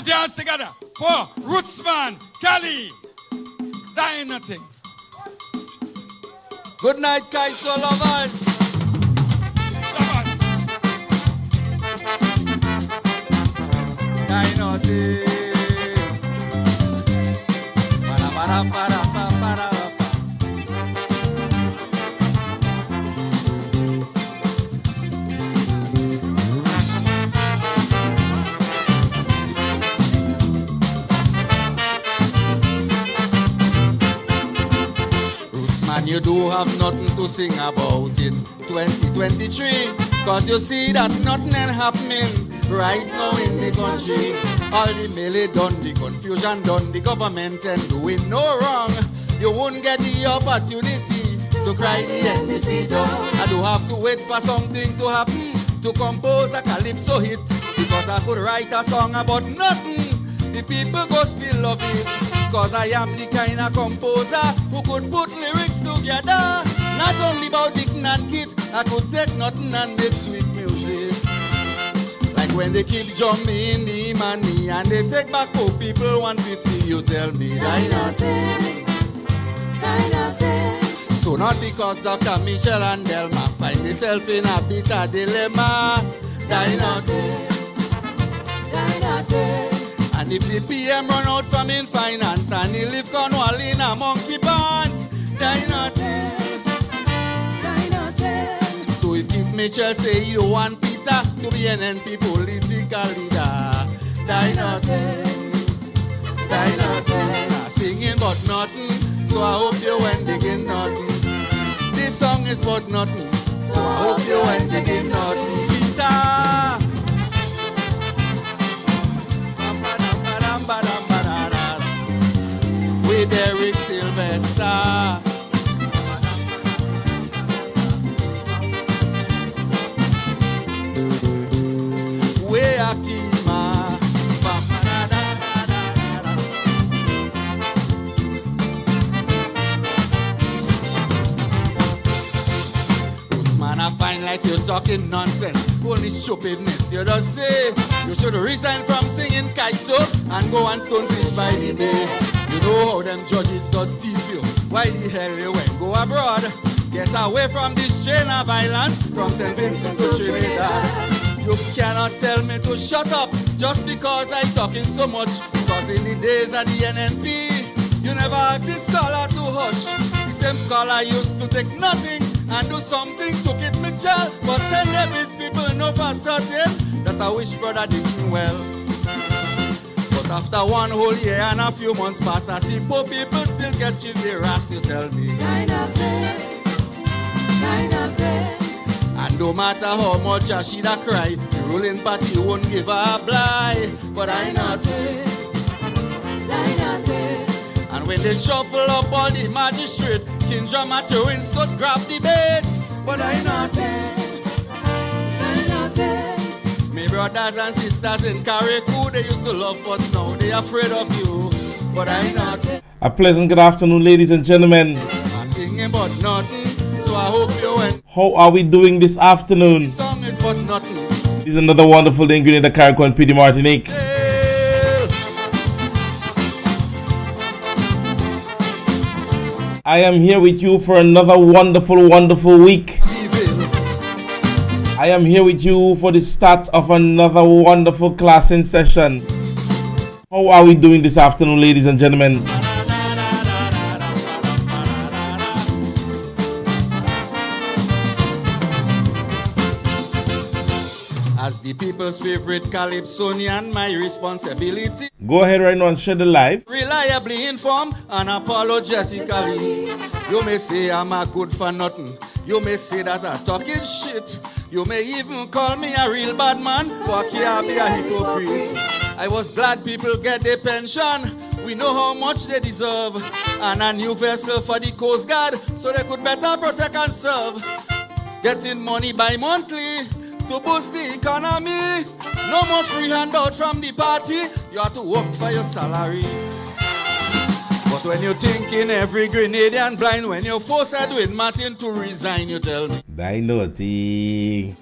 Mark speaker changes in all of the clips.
Speaker 1: Put your hands together for Rootsman, Kelly. That ain't nothing.
Speaker 2: Good night, Kaiso lovers. That ain't nothing. Rootsman, you do have nothing to sing about in 2023, cause you see that nothing ain't happening right now in the country. All the melee done, the confusion done, the government ain't doing no wrong. You won't get the opportunity to cry the NDC down. I do have to wait for something to happen to compose a calypso hit, because I could write a song about nothing. The people go still love it, cause I am the kind of composer who could put lyrics together. Not only about Dick and Kit, I could take nothing and make sweet music. Like when they keep jumping in the money and they take back poor people 150, you tell me that nothing. So not because Dr. Michelle and Delma find themselves in a bitter dilemma. Die nothing. And if the PM run out from in finance and he live Cornwall in a monkey pants, die nothing. So if Keith Mitchell say he don't want Peter to be an NP political leader, die nothing. Singing but nothing, so I hope you ain't digging nothing. This song is about nothing, so I hope you ain't digging nothing. Peter. With Eric Sylvester. With Akima. Rootsman, I find like you're talking nonsense. Only stupidness you just say. You should resign from singing Kaiso and go and stonefish by the bay. You know how them judges just thief you. Why the hell you went go abroad? Get away from this chain of violence from St. Vincent to Trinidad. You cannot tell me to shut up just because I talking so much. Cause in the days of the NNP, you never asked the scholar to hush. The same scholar used to take nothing and do something to Kit Mitchell. But St. David's people know for certain that I wish brother didn't well. But after one whole year and a few months pass, I see poor people still catching their ass, you tell me. And no matter how much I should cry, the ruling party won't give her a blight. But I nothing. And when they shuffle up all the magistrate, King John Matthew Winston grab the bait. But I nothing. My brothers and sisters in Carriacou, they used to love, but now they afraid of you. But I nothing.
Speaker 3: A pleasant good afternoon, ladies and gentlemen.
Speaker 2: I'm singing but nothing, so I hope you went.
Speaker 3: How are we doing this afternoon?
Speaker 2: The song is but nothing.
Speaker 3: This is another wonderful day in Grenada, Carriacou and Petite Martinique. I am here with you for another wonderful, wonderful week. I am here with you for the start of another wonderful classing session. How are we doing this afternoon, ladies and gentlemen?
Speaker 2: As the people's favorite Calypsonian, my responsibility.
Speaker 3: Go ahead right now and share the live.
Speaker 2: Reliably informed and apologetically. You may say I'm a good for nothing. You may say that I'm talking shit. You may even call me a real bad man, but I can't be a hypocrite. I was glad people get their pension. We know how much they deserve. And a new vessel for the Coast Guard, so they could better protect and serve. Getting money bi-monthly to boost the economy. No more free handout from the party. You have to work for your salary. But when you're thinking every Grenadian blind, when you force Edwin Martin to resign, you tell me.
Speaker 3: Die naughty.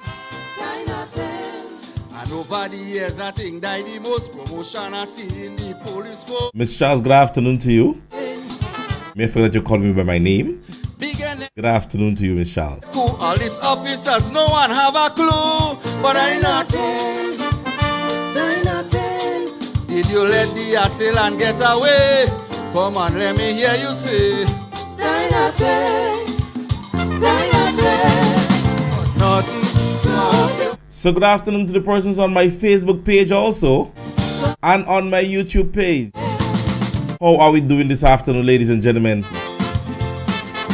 Speaker 2: And over the years, I think that the most promotion I see in the police force.
Speaker 3: Mr. Charles, good afternoon to you. May I forget you call me by my name? Good afternoon to you, Miss Charles.
Speaker 2: All these officers, no one have a clue. But I not tell. Did you let the assailant get away? Come on, let me hear you say. Nothing.
Speaker 3: So good afternoon to the persons on my Facebook page also, and on my YouTube page. How are we doing this afternoon, ladies and gentlemen?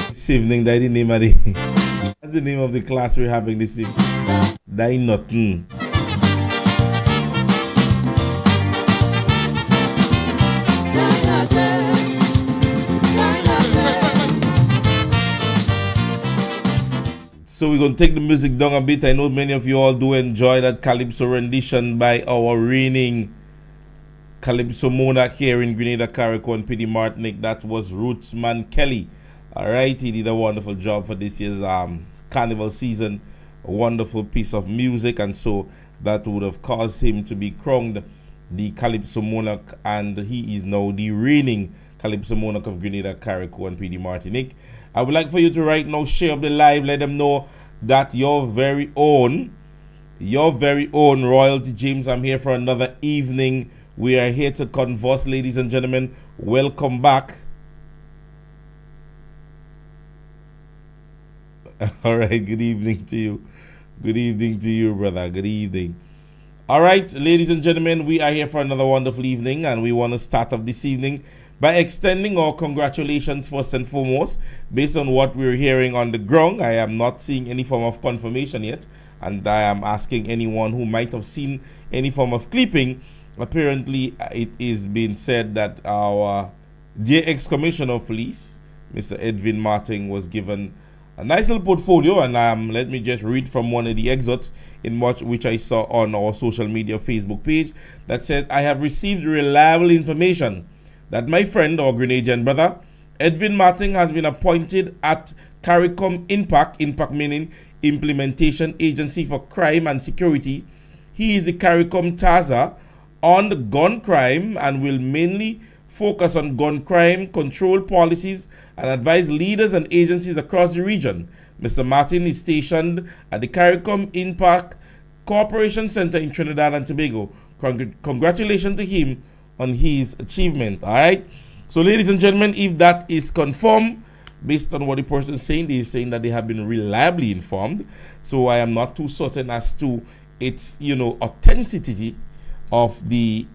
Speaker 3: This evening, that's the name of that's the name of the class we're having this evening. That ain't nothing. So we're going to take the music down a bit. I know many of you all do enjoy that Calypso rendition by our reigning Calypso monarch here in Grenada, Carriacou and PD Martinique. That was Rootsman Kelly. Alright, he did a wonderful job for this year's carnival season. A wonderful piece of music, and so that would have caused him to be crowned the Calypso monarch, and he is now the reigning Calypso monarch of Grenada, Carriacou and PD Martinique. I would like for you to right now share up the live, let them know that your very own Royalty James, I'm here for another evening. We are here to converse, ladies and gentlemen. Welcome back. All right, good evening to you. Good evening to you, brother. Good evening. All right, ladies and gentlemen, we are here for another wonderful evening, and we want to start off this evening by extending our congratulations first and foremost. Based on what we're hearing on the ground, I am not seeing any form of confirmation yet, and I am asking anyone who might have seen any form of clipping. Apparently, it is being said that our dear ex-commissioner of police, Mr. Edwin Martin, was given a nice little portfolio, and let me just read from one of the excerpts in which I saw on our social media Facebook page that says, I have received reliable information that my friend or Grenadian brother, Edwin Martin, has been appointed at CARICOM IMPAC meaning Implementation Agency for Crime and Security. He is the CARICOM TASA on the gun crime and will mainly focus on gun crime control policies and advise leaders and agencies across the region. Mr. Martin is stationed at the CARICOM IMPAC Cooperation Center in Trinidad and Tobago. Congratulations to him on his achievement. All right. So, ladies and gentlemen, if that is confirmed, based on what the person is saying, they are saying that they have been reliably informed. So, I am not too certain as to its, authenticity of the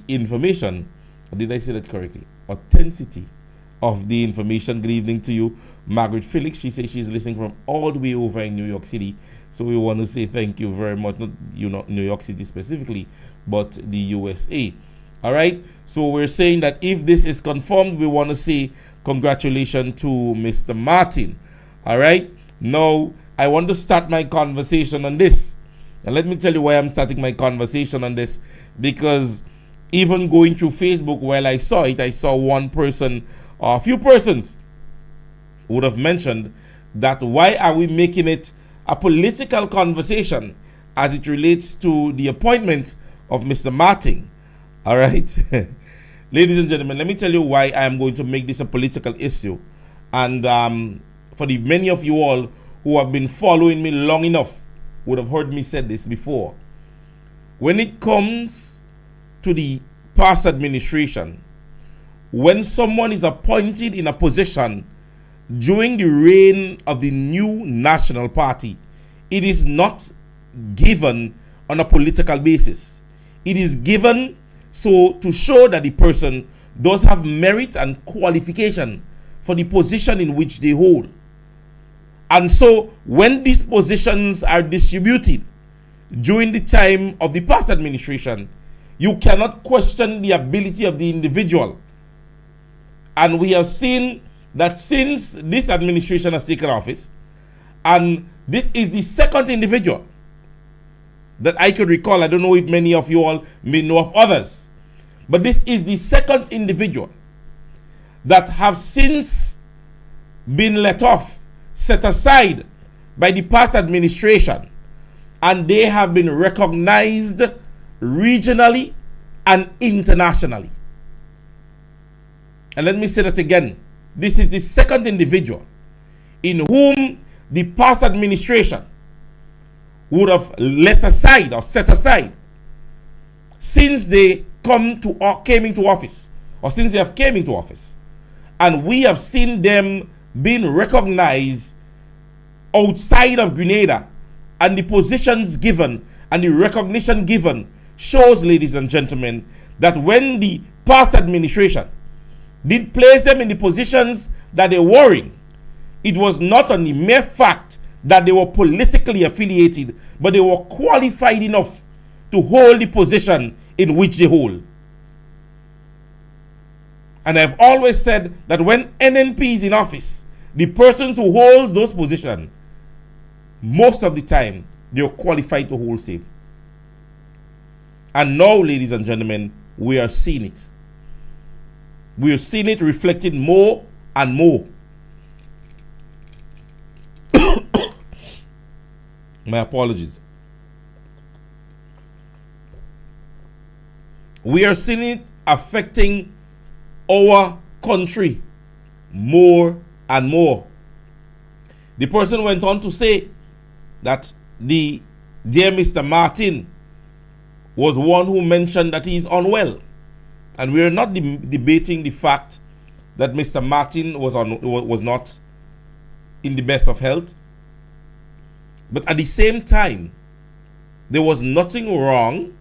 Speaker 3: information. Did I say that correctly? Authenticity of the information. Good evening to you, Margaret Felix. She says she's listening from all the way over in New York City. So we want to say thank you very much. Not New York City specifically, but the USA. All right. So we're saying that if this is confirmed, we want to say congratulations to Mr. Martin. All right. Now I want to start my conversation on this, and let me tell you why I'm starting my conversation on this. Because even going through Facebook, while I saw it, I saw one person or a few persons would have mentioned that why are we making it a political conversation as it relates to the appointment of Mr. Martin. All right. Ladies and gentlemen, let me tell you why I am going to make this a political issue. And for the many of you all who have been following me long enough would have heard me say this before. When it comes to the past administration, when someone is appointed in a position during the reign of the new National Party, it is not given on a political basis. It is given so to show that the person does have merit and qualification for the position in which they hold. And so when these positions are distributed during the time of the past administration, you cannot question the ability of the individual. And we have seen that since this administration has taken office, and this is the second individual that I could recall. I don't know if many of you all may know of others, but this is the second individual that have since been let off, set aside by the past administration, and they have been recognized regionally and internationally. And let me say that again. This is the second individual in whom the past administration would have let aside or set aside since they came into office, or since they have came into office. And we have seen them being recognized outside of Grenada, and the positions given and the recognition given shows, ladies and gentlemen, that when the past administration did place them in the positions that they were in, it was not on the mere fact that they were politically affiliated, but they were qualified enough to hold the position in which they hold. And I've always said that when NNP is in office, the persons who hold those positions, most of the time, they are qualified to hold same. And now, ladies and gentlemen, we are seeing it. We are seeing it reflected more and more. My apologies. We are seeing it affecting our country more and more. The person went on to say that the dear Mr. Martin was one who mentioned that he is unwell. And we are not debating the fact that Mr. Martin was not in the best of health. But at the same time, there was nothing wrong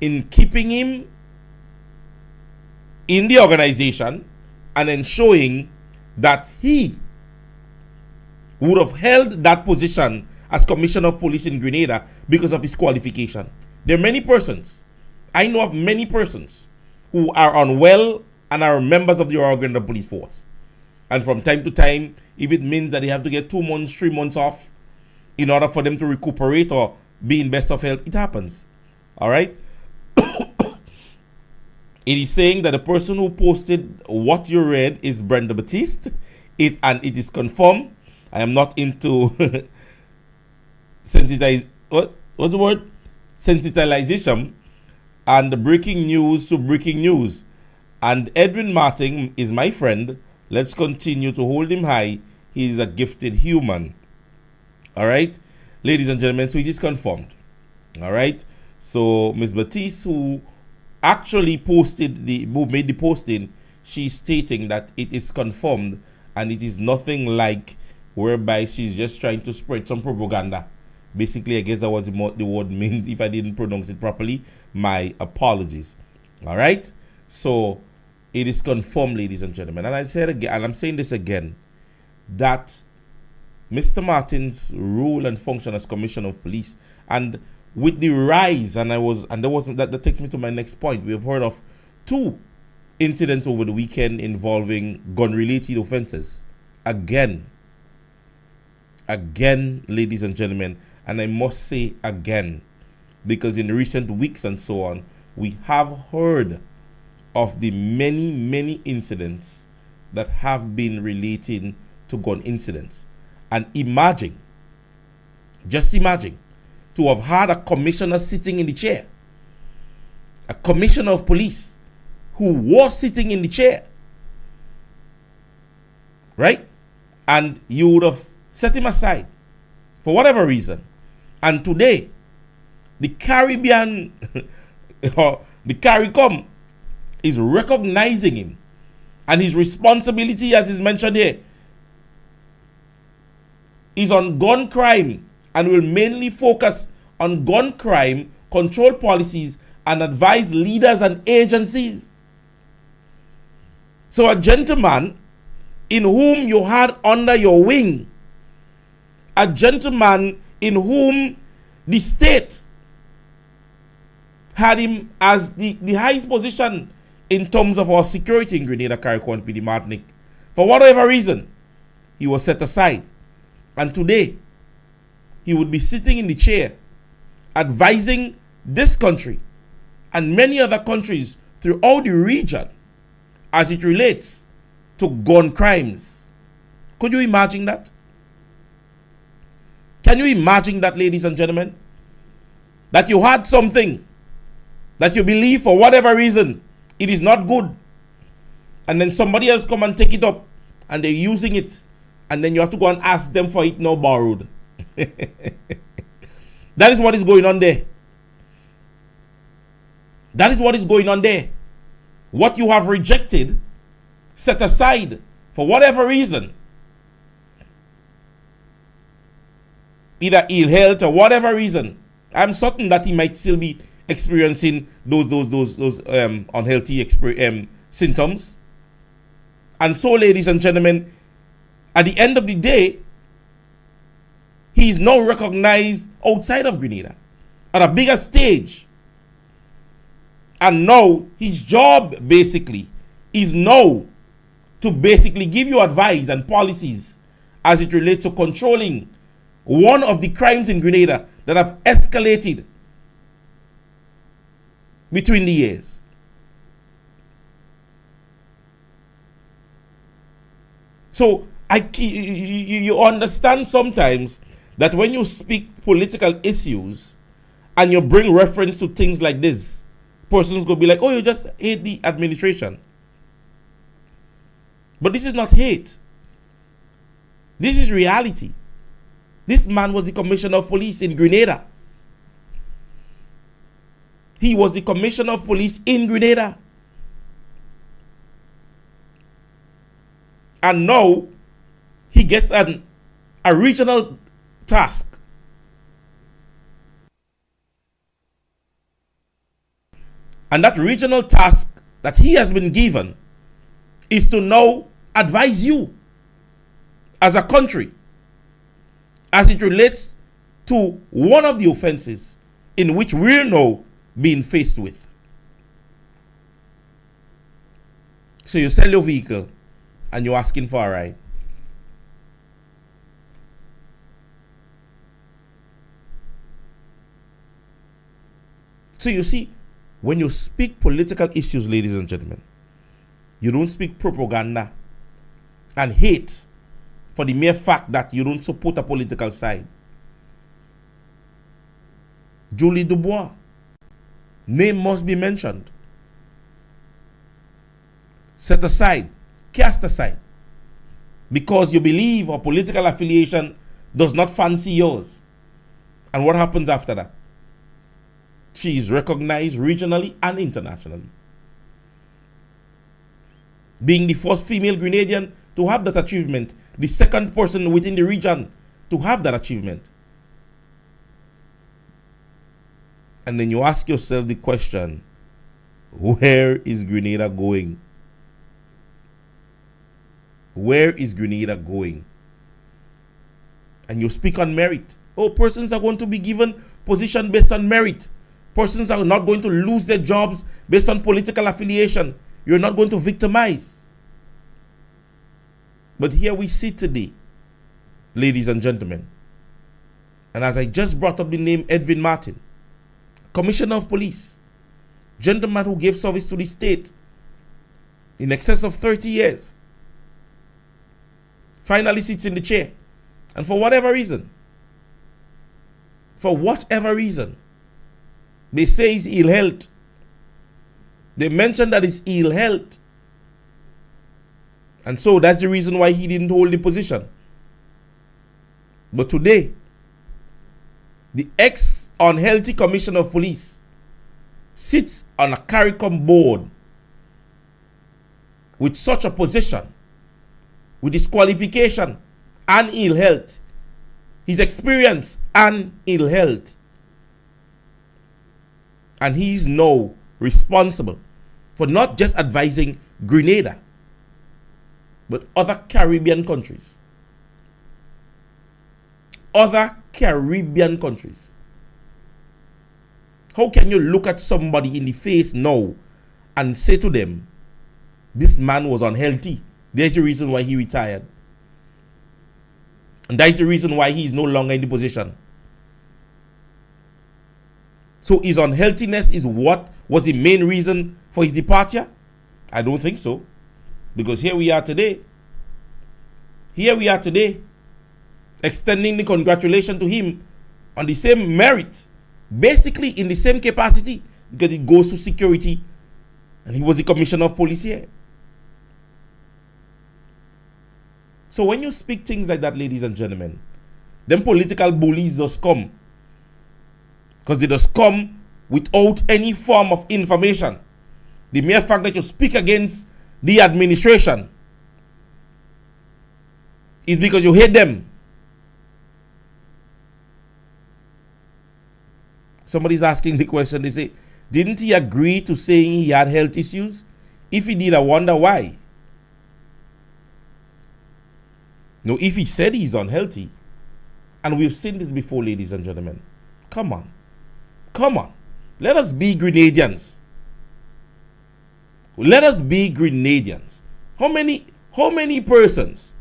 Speaker 3: in keeping him in the organization and ensuring that he would have held that position as Commissioner of Police in Grenada because of his qualification. There are many persons, I know of many persons, who are unwell and are members of the Grenada Police Force. And from time to time, if it means that they have to get 2 months, 3 months off in order for them to recuperate or be in best of health, it happens. All right? It is saying that the person who posted what you read is Brenda Batiste. And it is confirmed. I am not into what's the word? Sensitization and the breaking news to breaking news. And Edwin Martin is my friend. Let's continue to hold him high. He is a gifted human. All right, ladies and gentlemen, so it is confirmed. All right, so Ms. Batiste, who actually made the posting, she's stating that it is confirmed and it is nothing like whereby she's just trying to spread some propaganda. Basically, I guess that was the word means. If I didn't pronounce it properly, my apologies. All right, so it is confirmed, ladies and gentlemen, and I said again, and I'm saying this again, that Mr. Martin's role and function as Commissioner of Police, and with the rise, that takes me to my next point. We have heard of 2 incidents over the weekend involving gun-related offenses. Again, ladies and gentlemen, and I must say again, because in recent weeks and so on, we have heard of the many incidents that have been relating to gun incidents. And just imagine, to have had a commissioner sitting in the chair, a commissioner of police who was sitting in the chair, right? And you would have set him aside for whatever reason. And today, the Caribbean, or the CARICOM, is recognizing him and his responsibility, as is mentioned here, is on gun crime and will mainly focus on gun crime control policies and advise leaders and agencies. So a gentleman in whom you had under your wing, a gentleman in whom the state had him as the highest position in terms of our security in Grenada, CARICOM, and PD Martinique. For whatever reason, he was set aside. And today, he would be sitting in the chair advising this country and many other countries throughout the region as it relates to gun crimes. Could you imagine that? Can you imagine that, ladies and gentlemen? that you had something that you believe for whatever reason it is not good, and then somebody else come and take it up and they're using it, and then you have to go and ask them for it now borrowed. That is what is going on there. That is what is going on there. What you have rejected, set aside for whatever reason, either ill health or whatever reason, I'm certain that he might still be experiencing those unhealthy symptoms. And so, ladies and gentlemen, at the end of the day, he is now recognized outside of Grenada at a bigger stage. And now his job basically is now to basically give you advice and policies as it relates to controlling one of the crimes in Grenada that have escalated between the years. So you understand sometimes that when you speak political issues and you bring reference to things like this, persons go be like, oh, you just hate the administration. But this is not hate. This is reality. This man was the commissioner of police in Grenada. He was the commissioner of police in Grenada. And now he gets a regional task. And that regional task that he has been given is to now advise you as a country as it relates to one of the offenses in which we're now being faced with. So you sell your vehicle and you're asking for a ride. So you see, when you speak political issues, ladies and gentlemen, you don't speak propaganda and hate for the mere fact that you don't support a political side. Julie Dubois, name must be mentioned. Set aside, cast aside, because you believe a political affiliation does not fancy yours. And what happens after that? She is recognized regionally and internationally, being the first female Grenadian to have that achievement, the second person within the region to have that achievement. And then you ask yourself the question, where is Grenada going? Where is Grenada going? And you speak on merit. Oh, persons are going to be given position based on merit. Persons are not going to lose their jobs based on political affiliation. You're not going to victimize. But here we sit today, ladies and gentlemen. And as I just brought up the name Edwin Martin, Commissioner of Police, gentleman who gave service to the state in excess of 30 years, finally sits in the chair. And for whatever reason, they say he's ill health. They mentioned that it's ill health. And so that's the reason why he didn't hold the position. But today, the ex-unhealthy commissioner of police sits on a CARICOM board with such a position, with his qualification and ill health, his experience and ill health. And he is now responsible for not just advising Grenada, but other Caribbean countries. Other Caribbean countries. How can you look at somebody in the face now and say to them, this man was unhealthy? There's the reason why he retired. And that's the reason why he is no longer in the position. So his unhealthiness is what was the main reason for his departure? I don't think so. Because here we are today. Here we are today, extending the congratulations to him on the same merit basically in the same capacity, because it goes to security, and he was the commissioner of police here. So when you speak things like that, ladies and gentlemen, them political bullies just come. Because they just come without any form of information. The mere fact that you speak against the administration is because you hate them. Somebody's asking the question, they say, didn't he agree to saying he had health issues? If he did, I wonder why. No, if he said he's unhealthy, and we've seen this before, ladies and gentlemen, come on. Come on. Let us be Grenadians. Let us be Grenadians. How many persons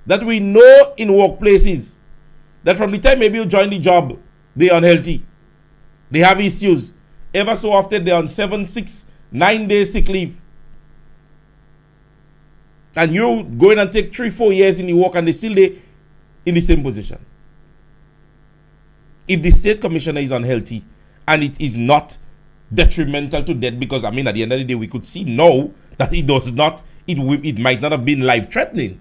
Speaker 3: that we know in workplaces that from the time maybe you join the job, they're unhealthy. They have issues. Ever so often they're on 7, 6, 9 days sick leave. And you go in and take 3, 4 years in the work and they still there in the same position. If the state commissioner is unhealthy and it is not detrimental to death, because at the end of the day we could see now that it does not, it might not have been life-threatening.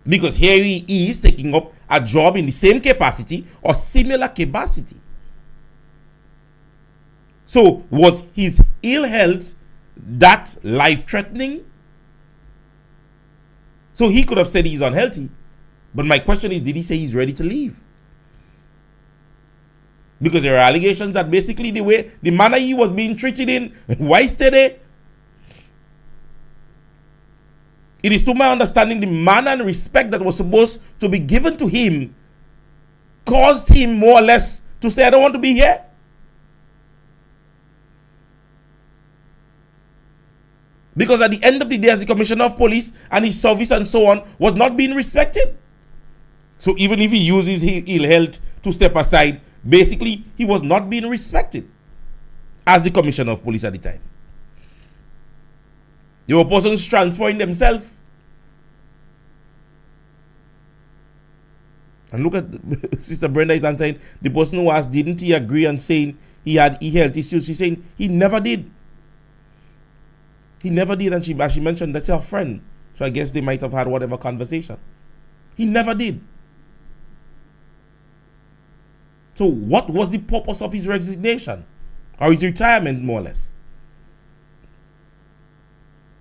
Speaker 3: Because here he is taking up a job in the same capacity or similar capacity. So was his ill health that life-threatening? So he could have said he's unhealthy. But my question is, did he say he's ready to leave? Because there are allegations that basically the manner he was being treated in, why stay there? It is to my understanding the manner and respect that was supposed to be given to him caused him more or less to say, I don't want to be here. Because at the end of the day, as the commissioner of police and his service and so on was not being respected. So even if he uses his ill health to step aside, basically he was not being respected as the commissioner of police at the time. There were persons transferring themselves. And look at Sister Brenda is answering, the person who asked, didn't he agree on saying he had health issues? She's saying he never did. He never did, and she mentioned that's her friend. So I guess they might have had whatever conversation. He never did. So what was the purpose of his resignation? Or his retirement, more or less?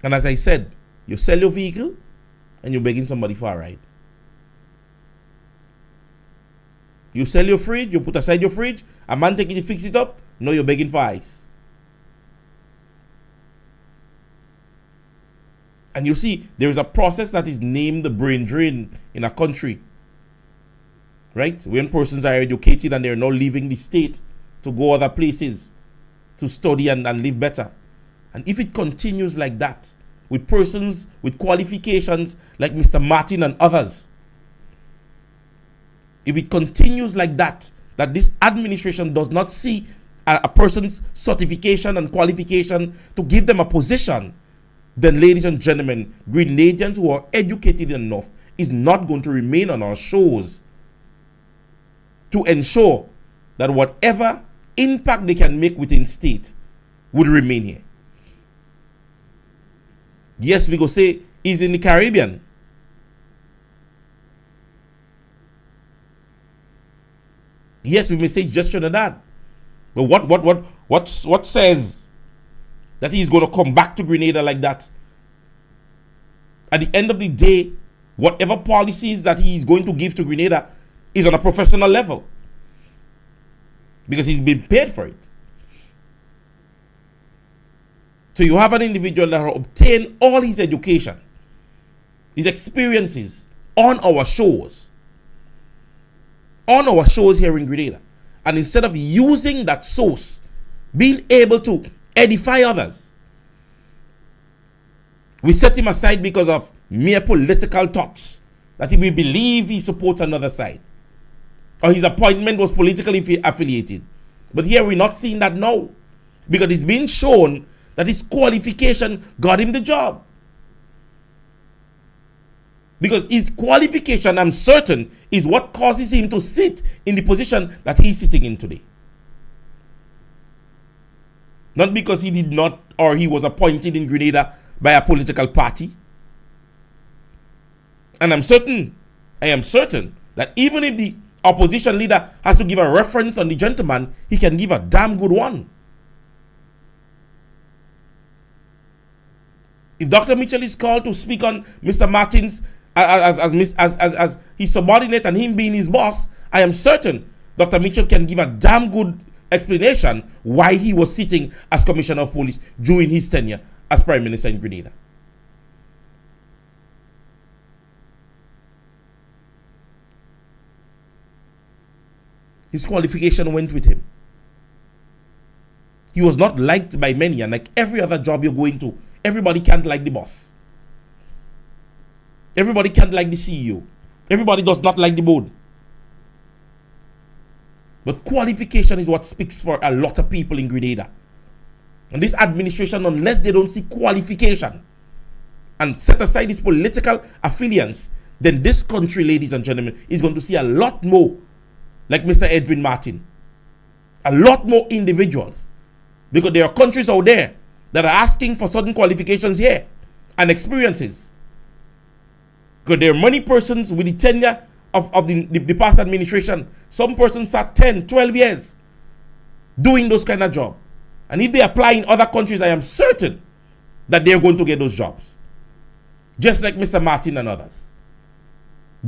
Speaker 3: And as I said, you sell your vehicle and you're begging somebody for a ride. You sell your fridge, you put aside your fridge, a man take it to fix it up, now you're begging for ice. And you see, there is a process that is named the brain drain in a country. Right? When persons are educated and they're now leaving the state to go other places to study and live better. And if it continues like that, with persons with qualifications like Mr. Martin and others, if it continues like that this administration does not see a person's certification and qualification to give them a position, then, ladies and gentlemen, Grenadians who are educated enough is not going to remain on our shores to ensure that whatever impact they can make within state would remain here. Yes, we go say he's in the Caribbean. Yes, we may say it's just Trinidad. But what says that he's going to come back to Grenada like that? At the end of the day, whatever policies that he's going to give to Grenada is on a professional level. Because he's been paid for it. So you have an individual that has obtained all his education, his experiences on our shores. On our shores here in Grenada. And instead of using that source, being able to edify others, we set him aside because of mere political thoughts that he will believe he supports another side, or his appointment was politically affiliated. But here we're not seeing that now, because it's been shown that his qualification got him the job. Because his qualification, I'm certain, is what causes him to sit in the position that he's sitting in today. Not because he did not or he was appointed in Grenada by a political party. And I am certain that even if the opposition leader has to give a reference on the gentleman, he can give a damn good one. If Dr. Mitchell is called to speak on Mr. Martin's as his subordinate and him being his boss, I am certain Dr. Mitchell can give a damn good explanation why he was sitting as Commissioner of Police during his tenure as Prime Minister in Grenada. His qualification went with him. He was not liked by many, and like every other job you're going to, everybody can't like the boss. Everybody can't like the CEO. Everybody does not like the board. But qualification is what speaks for a lot of people in Grenada. And this administration, unless they don't see qualification and set aside its political affiliates, then this country, ladies and gentlemen, is going to see a lot more like Mr. Edwin Martin. A lot more individuals. Because there are countries out there that are asking for certain qualifications here and experiences. Because there are many persons with the tenure of the past administration. Some persons sat 10, 12 years doing those kind of jobs. And if they apply in other countries, I am certain that they're going to get those jobs. Just like Mr. Martin and others.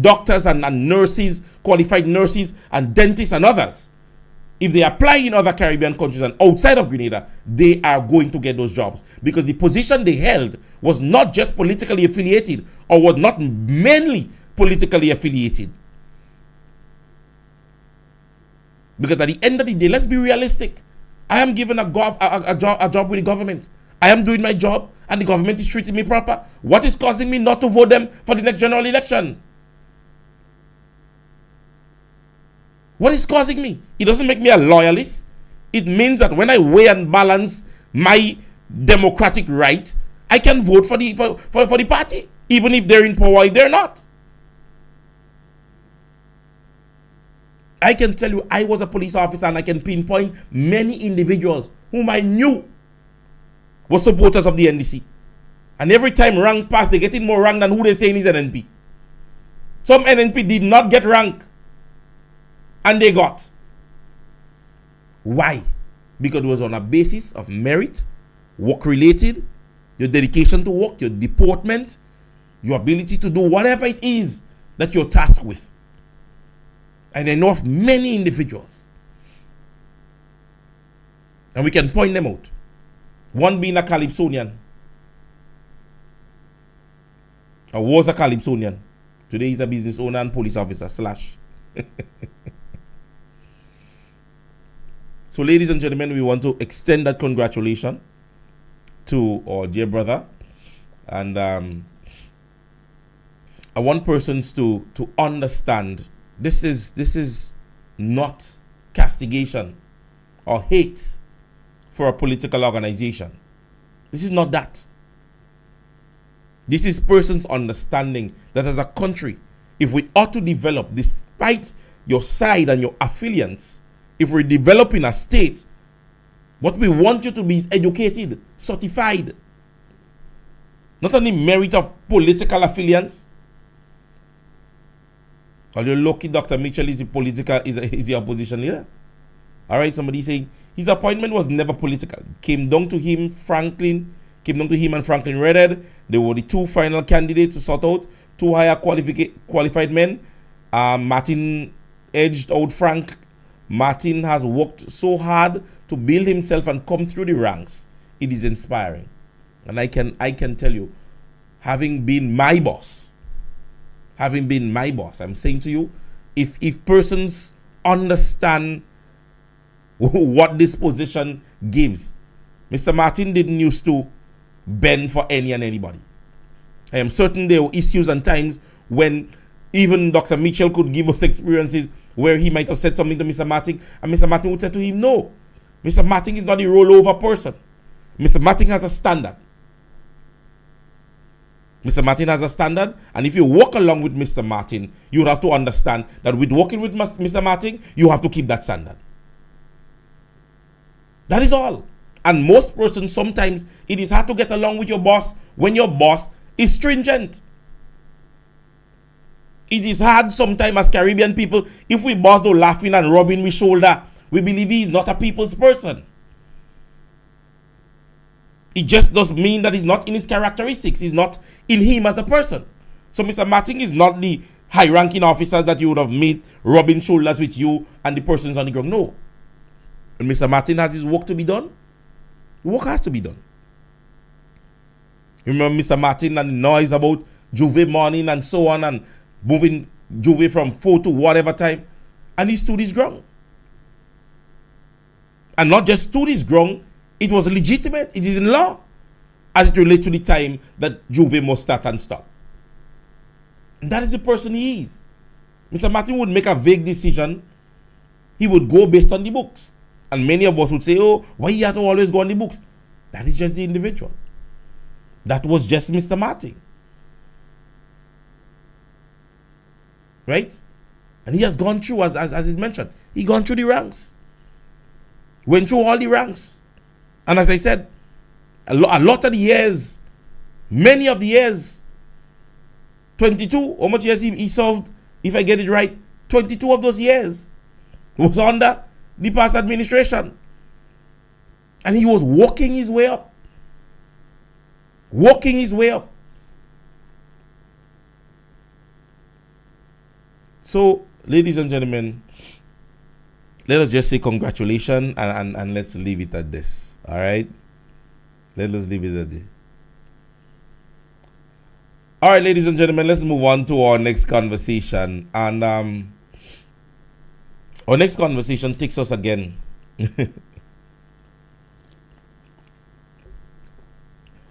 Speaker 3: Doctors and nurses, qualified nurses and dentists and others. If they apply in other Caribbean countries and outside of Grenada, they are going to get those jobs. Because the position they held was not just politically affiliated or was not mainly politically affiliated. Because at the end of the day, let's be realistic. I am given a job with the government. I am doing my job and the government is treating me proper. What is causing me not to vote them for the next general election? What is causing me? It doesn't make me a loyalist. It means that when I weigh and balance my democratic right, I can vote for the party, even if they're in power, if they're not. I can tell you, I was a police officer and I can pinpoint many individuals whom I knew were supporters of the NDC. And every time rank passed, they getting more rank than who they saying is NNP. Some NNP did not get rank. And they got. Why? Because it was on a basis of merit, work-related, your dedication to work, your deportment, your ability to do whatever it is that you're tasked with. And I know of many individuals. And we can point them out. One being a Calypsonian. Or was a Calypsonian. Today he's a business owner and police officer, So, ladies and gentlemen, we want to extend that congratulation to our dear brother. And I want persons to understand this is not castigation or hate for a political organization. This is not that. This is persons understanding that as a country, if we ought to develop, despite your side and your affiliates, if we're developing a state, what we want you to be is educated, certified. Not only merit of political affiliates. Are you lucky Dr. Mitchell is the opposition leader? Alright, somebody saying his appointment was never political. It came down to him and Franklin Redhead. They were the two final candidates to sort out, two higher qualified men. Martin edged out Frank. Martin has worked so hard to build himself and come through the ranks. It is inspiring. And I can tell you, having been my boss, I'm saying to you, if persons understand what this position gives, Mr. Martin didn't used to bend for any and anybody. I am certain there were issues and times when even Dr. Mitchell could give us experiences where he might have said something to Mr. Martin, and Mr. Martin would say to him, no, Mr. Martin is not a rollover person. Mr. Martin has a standard. Mr. Martin has a standard, and if you walk along with Mr. Martin, you would have to understand that with walking with Mr. Martin, you have to keep that standard. That is all. And most persons, sometimes it is hard to get along with your boss when your boss is stringent. It is hard sometimes as Caribbean people, if we boss do laughing and rubbing with shoulder, we believe he is not a people's person. It just does mean that he's not in his characteristics. He's not in him as a person. So Mr. Martin is not the high-ranking officers that you would have met rubbing shoulders with you and the persons on the ground. No. And Mr. Martin has his work to be done. The work has to be done. You remember Mr. Martin and the noise about Juve morning and so on, and moving Juve from 4 to whatever time, and he stood his ground. And not just stood his ground, it was legitimate. It is in law as it relates to the time that Juve must start and stop. And that is the person he is. Mr. Martin would make a vague decision. He would go based on the books. And many of us would say, oh, why you have to always go on the books? That is just the individual. That was just Mr. Martin. Right? And he has gone through, as it mentioned, he gone through the ranks. Went through all the ranks. And as I said, a lot of the years, many of the years, 22, how much years he served, if I get it right, 22 of those years was under the past administration. And he was working his way up. Working his way up. So, ladies and gentlemen, let us just say congratulations and let's leave it at this. All right? Let us leave it at this. All right, ladies and gentlemen, let's move on to our next conversation. And our next conversation takes us again.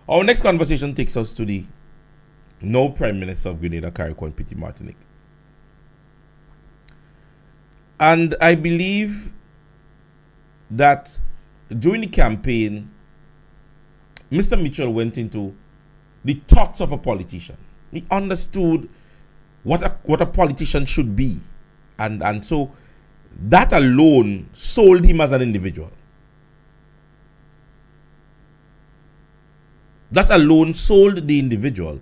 Speaker 3: Our next conversation takes us to the no Prime Minister of Grenada, Carriacou and Petite Martinique. And I believe that during the campaign, Mr. Mitchell went into the thoughts of a politician. He understood what a politician should be. And so that alone sold him as an individual. That alone sold the individual.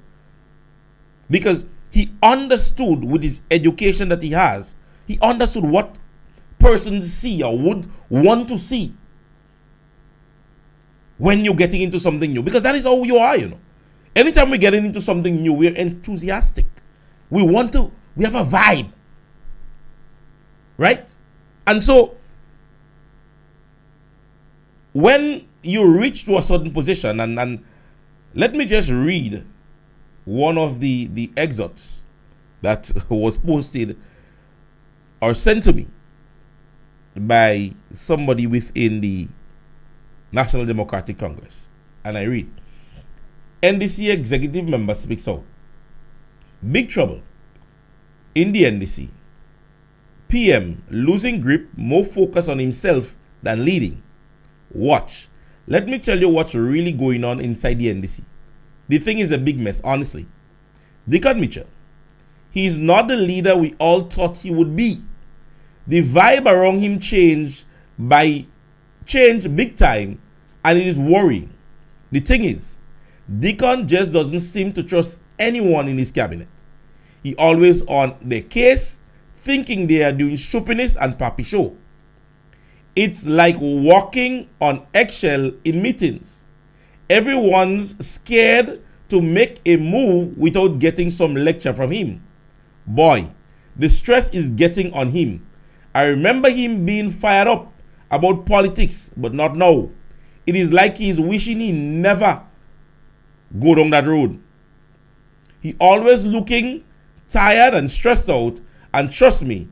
Speaker 3: Because he understood with his education that he has, he understood what persons see or would want to see when you're getting into something new. Because that is how you are, you know. Anytime we're getting into something new, we're enthusiastic. We have a vibe. Right? And so, when you reach to a certain position, and let me just read one of the excerpts that was posted or sent to me by somebody within the National Democratic Congress. And I read, NDC executive member speaks out. Big trouble in the NDC. PM losing grip, more focus on himself than leading. Watch. Let me tell you what's really going on inside the NDC. The thing is a big mess, honestly. Deacon Mitchell, he is not the leader we all thought he would be. The vibe around him changed big time, and it is worrying. The thing is, Deacon just doesn't seem to trust anyone in his cabinet. He always on their case, thinking they are doing stupidness and pappy show. It's like walking on eggshell in meetings. Everyone's scared to make a move without getting some lecture from him. Boy, the stress is getting on him. I remember him being fired up about politics, but not now. It is like he is wishing he never go down that road. He always looking tired and stressed out, and trust me,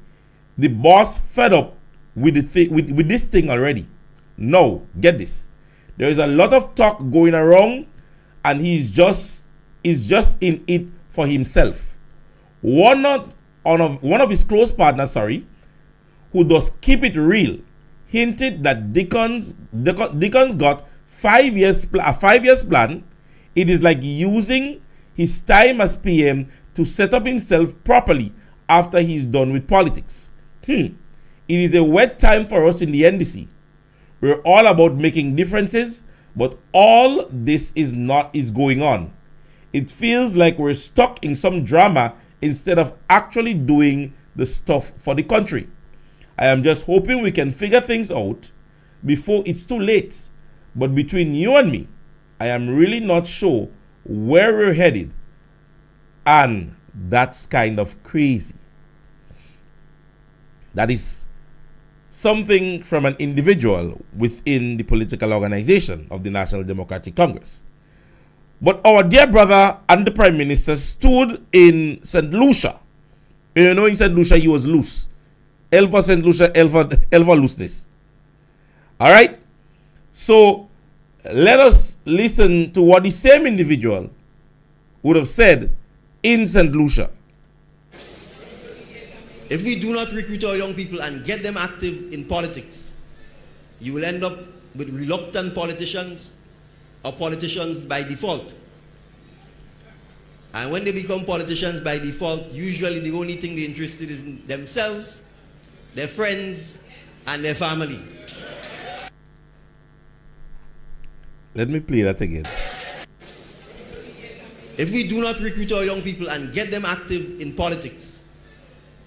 Speaker 3: the boss fed up with this thing already. No, get this. There is a lot of talk going around, and he's just in it for himself. One of his close partners, who does keep it real, hinted that Deacon's got 5 years a 5 years plan. It is like using his time as PM to set up himself properly after he's done with politics. It is a wet time for us in the NDC. We're all about making differences, but all this is going on. It feels like we're stuck in some drama instead of actually doing the stuff for the country. I am just hoping we can figure things out before it's too late. But between you and me, I am really not sure where we're headed. And that's kind of crazy. That is something from an individual within the political organization of the National Democratic Congress. But our dear brother and the Prime Minister stood in St. Lucia. You know, in St. Lucia he was loose. L for St. Lucia, L for looseness. All right? So let us listen to what the same individual would have said in St. Lucia.
Speaker 4: If we do not recruit our young people and get them active in politics, you will end up with reluctant politicians or politicians by default. And when they become politicians by default, usually the only thing they're interested in is in themselves, their friends, and their family.
Speaker 3: Let me play that again.
Speaker 4: If we do not recruit our young people and get them active in politics,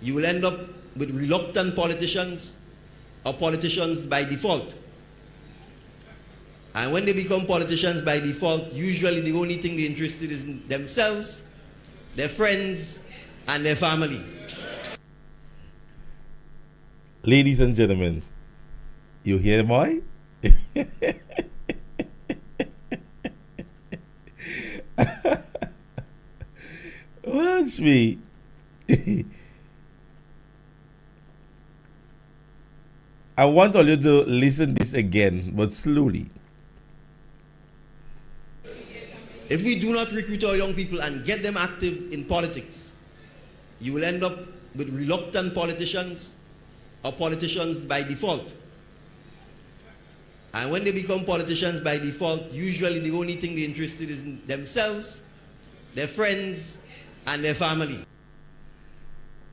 Speaker 4: you will end up with reluctant politicians or politicians by default. And when they become politicians by default, usually the only thing they're interested in is in themselves, their friends, and their family.
Speaker 3: Ladies and gentlemen, you hear, boy? Watch me. I want all you to listen this again, but slowly.
Speaker 4: If we do not recruit our young people and get them active in politics, you will end up with reluctant politicians or politicians by default. And when they become politicians by default, usually the only thing they're interested in is in themselves, their friends, and their family.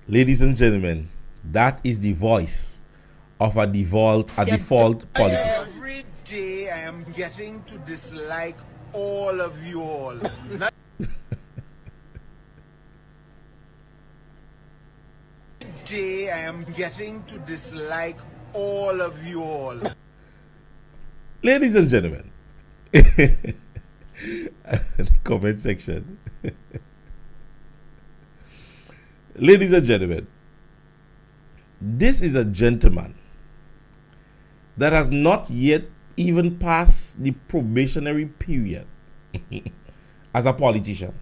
Speaker 3: Ladies and gentlemen, that is the voice of a default politician.
Speaker 5: Every day I am getting to dislike all of you all. Every day I am getting to dislike all of you all.
Speaker 3: Ladies and gentlemen, comment section. Ladies and gentlemen, this is a gentleman that has not yet even passed the probationary period as a politician.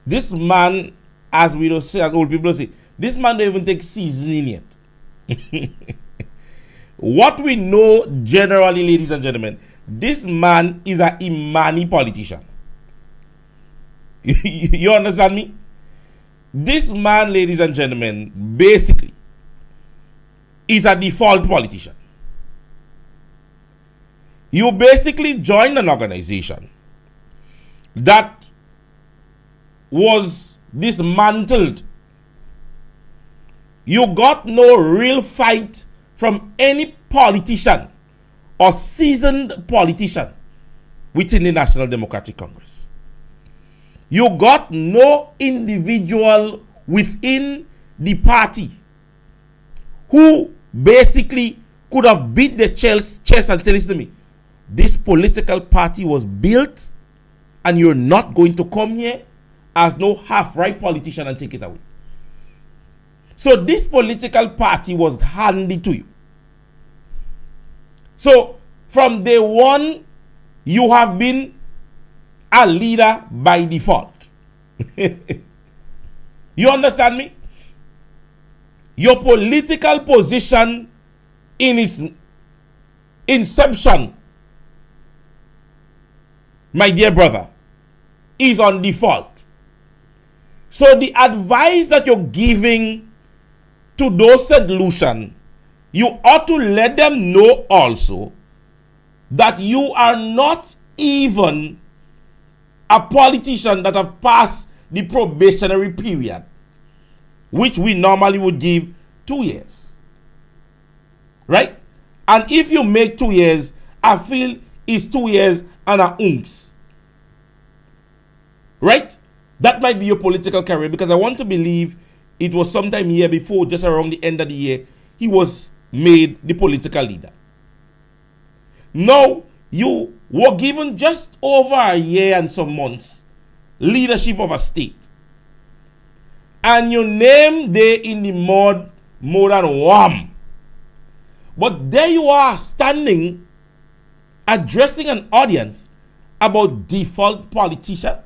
Speaker 3: This man, as we don't say, as old people say, this man don't even take seasoning yet. What we know generally, ladies and gentlemen, this man is a Imani politician. You understand me? This man, ladies and gentlemen, basically is a default politician. You basically joined an organization that was dismantled. You got no real fight from any politician or seasoned politician within the National Democratic Congress. You got no individual within the party who basically could have beat the chest and say, listen to me, this political party was built and you're not going to come here as no half-right politician and take it away. So this political party was handed to you. So from day one, you have been a leader by default. You understand me? Your political position in its inception, my dear brother, is on default. So the advice that you're giving to those St. Lucian, you ought to let them know also that you are not even a politician that have passed the probationary period, which we normally would give 2 years. Right? And if you make 2 years, I feel it's 2 years and a unks. Right? That might be your political career, because I want to believe it was sometime year before, just around the end of the year, he was made the political leader. Now, you were given just over a year and some months leadership of a state. And your name there in the mud more than wham. But there you are standing, addressing an audience about default politician.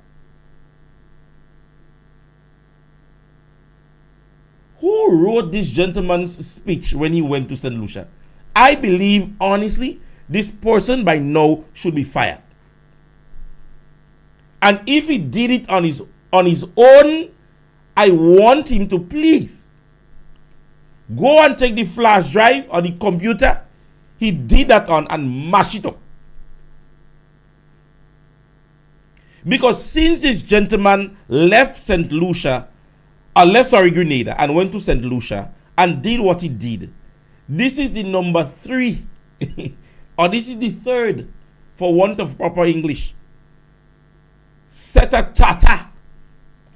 Speaker 3: Who wrote this gentleman's speech when he went to St. Lucia? I believe, honestly, this person by now should be fired. And if he did it on his own, I want him to please go and take the flash drive or the computer he did that on and mash it up. Because since this gentleman left St. Lucia, Grenada, and went to St. Lucia and did what he did, this is the number 3 or this is the 3rd, for want of proper English, Seta Tata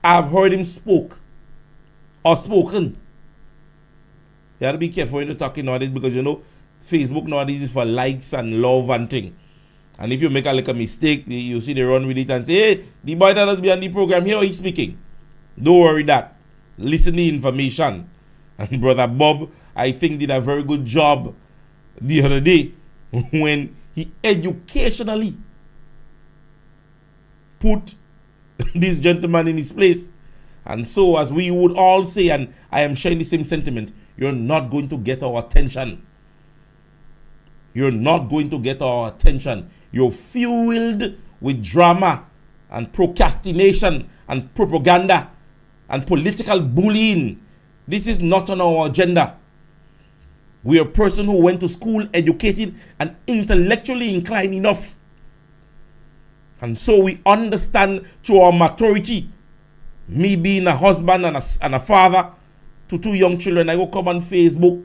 Speaker 3: I've heard him spoken. You have to be careful when you're talking nowadays, because you know Facebook nowadays is for likes and love and thing. And if you make a mistake, you see they run with it and say, hey, the boy that has been on the program here, he's speaking. Don't worry that. Listen to the information. And Brother Bob, I think, did a very good job the other day when he educationally put this gentleman in his place. And so, as we would all say, and I am sharing the same sentiment, you're not going to get our attention. You're not going to get our attention. You're fueled with drama and procrastination and propaganda and political bullying. This is not on our agenda. We are a person who went to school, educated, and intellectually inclined enough. And so we understand through our maturity, me being a husband and a father to 2 young children, I go come on Facebook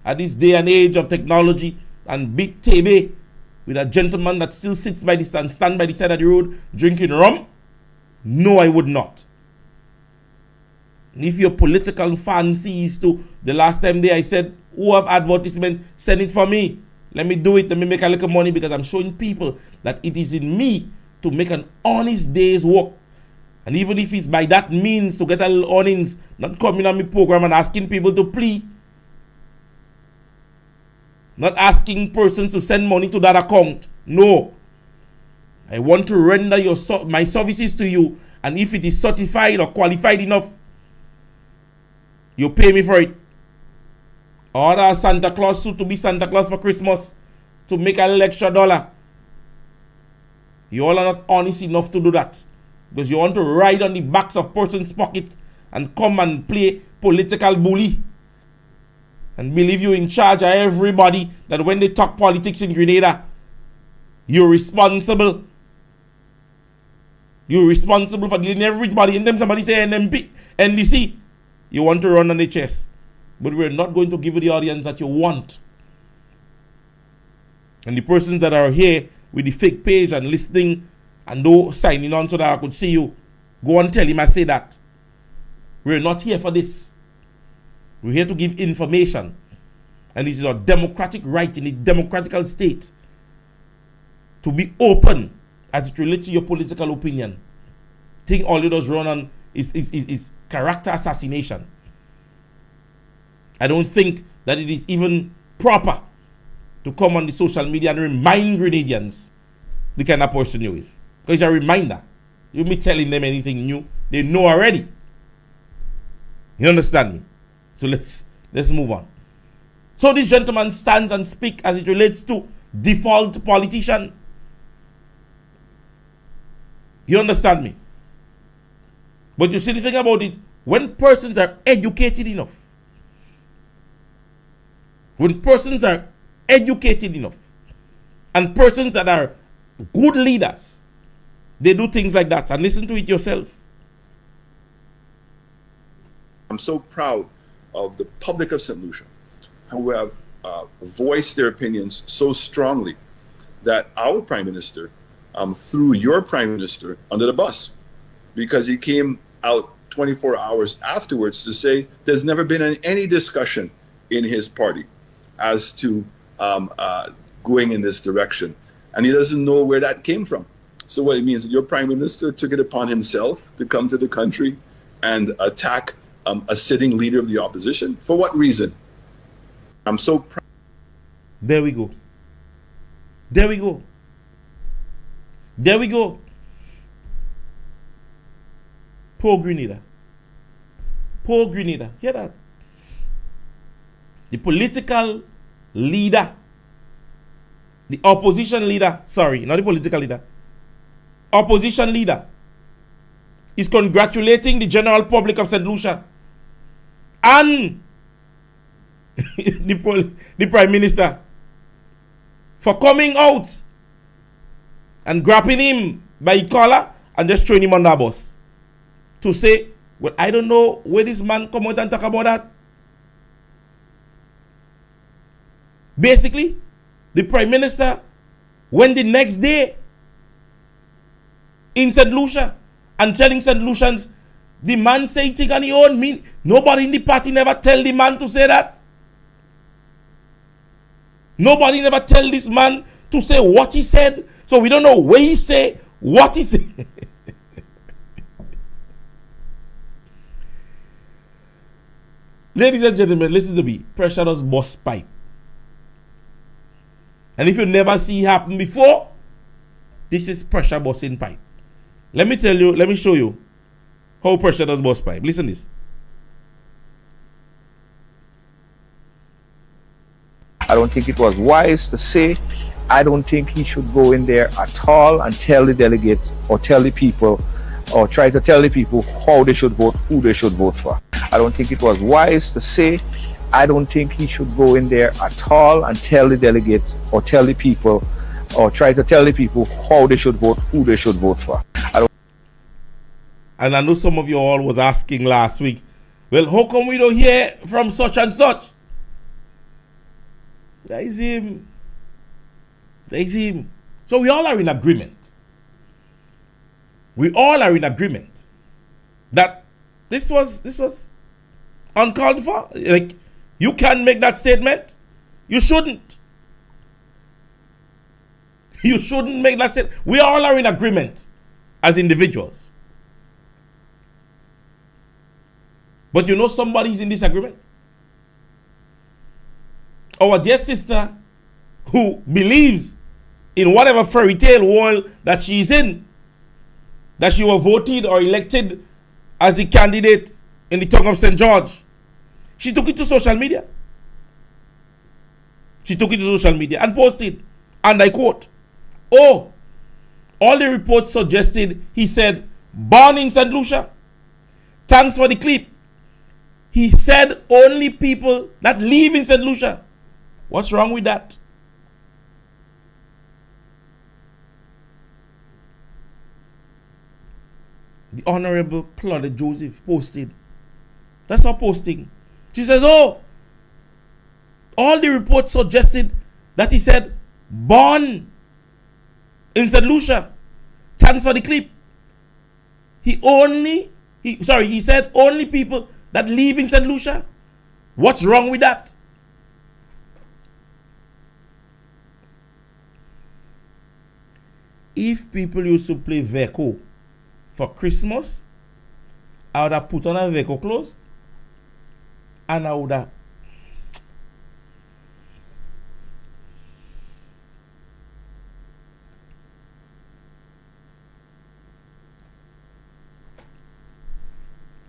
Speaker 3: at this day and age of technology and beat Tebe with a gentleman that still sits by the stand by the side of the road drinking rum? No, I would not. And if your political fancy is to, the last time there I said, who have advertisement, send it for me. Let me do it. Let me make a little money, because I'm showing people that it is in me to make an honest day's work. And even if it's by that means to get a little earnings, not coming on my program and asking people to plea. Not asking persons to send money to that account. No. I want to render my services to you. And if it is certified or qualified enough, you pay me for it. Order a Santa Claus suit to be Santa Claus for Christmas, to make a little extra dollar. You all are not honest enough to do that, because you want to ride on the backs of persons' pocket and come and play political bully and believe you're in charge of everybody, that when they talk politics in Grenada, you're responsible. You're responsible for dealing everybody. And then somebody say NMP, NDC, you want to run on the chest. But we're not going to give you the audience that you want. And the persons that are here with the fake page and listening and no signing on so that I could see you, go and tell him I say that. We're not here for this. We're here to give information. And this is our democratic right in a democratical state to be open as it relates to your political opinion. Think all it does run on is character assassination. I don't think that it is even proper to come on the social media and remind Grenadians the kind of person you is. Because it's a reminder. You be telling them anything new, they know already. You understand me? So let's move on. So this gentleman stands and speaks as it relates to default politician. You understand me? But you see the thing about it, when persons are educated enough, and persons that are good leaders, they do things like that. And listen to it yourself.
Speaker 6: I'm so proud of the public of St. Lucia, who have voice their opinions so strongly that our prime minister threw your prime minister under the bus, because he came out 24 hours afterwards to say there's never been any discussion in his party as to going in this direction. And he doesn't know where that came from. So what it means, your prime minister took it upon himself to come to the country and attack a sitting leader of the opposition. For what reason? I'm so proud.
Speaker 3: There we go. There we go. There we go. Poor Grenada. Poor Grenada. Hear that? The political leader, the opposition leader, sorry, not the political leader, opposition leader is congratulating the general public of St. Lucia and the prime minister for coming out and grabbing him by the collar and just throwing him on the bus to say, well, I don't know where this man come out and talk about that. Basically, the prime minister went the next day in St. Lucia and telling St. Lucians, the man say it on his own. Mean nobody in the party never tell the man to say that. Nobody never tell this man to say what he said. So we don't know where he say what he said. Ladies and gentlemen, listen to me. Pressure does bust pipe. And if you never see it happen before, this is pressure busting pipe. Let me tell you, let me show you how pressure does bust pipe. Listen to this.
Speaker 5: I don't think it was wise to say. I don't think he should go in there at all and tell the delegates or tell the people or try to tell the people how they should vote, who they should vote for. I don't think it was wise to say. I don't think he should go in there at all and tell the delegates or tell the people or try to tell the people how they should vote, who they should vote for.
Speaker 3: And I know some of you all was asking last week, well, how come we don't hear from such and such? That is him. That is him. So we all are in agreement. We all are in agreement that this was uncalled for. Like, you can make that statement. You shouldn't. You shouldn't make that statement. We all are in agreement as individuals. But you know somebody's in disagreement. Our dear sister who believes in whatever fairy tale world that she's in, that she was voted or elected as a candidate in the tongue of St. George, she took it to social media. She took it to social media and posted, and I quote, "Oh, all the reports suggested," he said, "born in St. Lucia. Thanks for the clip. He said only people that live in St. Lucia." What's wrong with that? The Honorable Claudia Joseph posted. That's her posting. She says, oh, all the reports suggested that he said, born in St. Lucia. Thanks for the clip. He said only people that live in St. Lucia. What's wrong with that? If people used to play Veco for Christmas, I would have put on a Veco clothes and I would have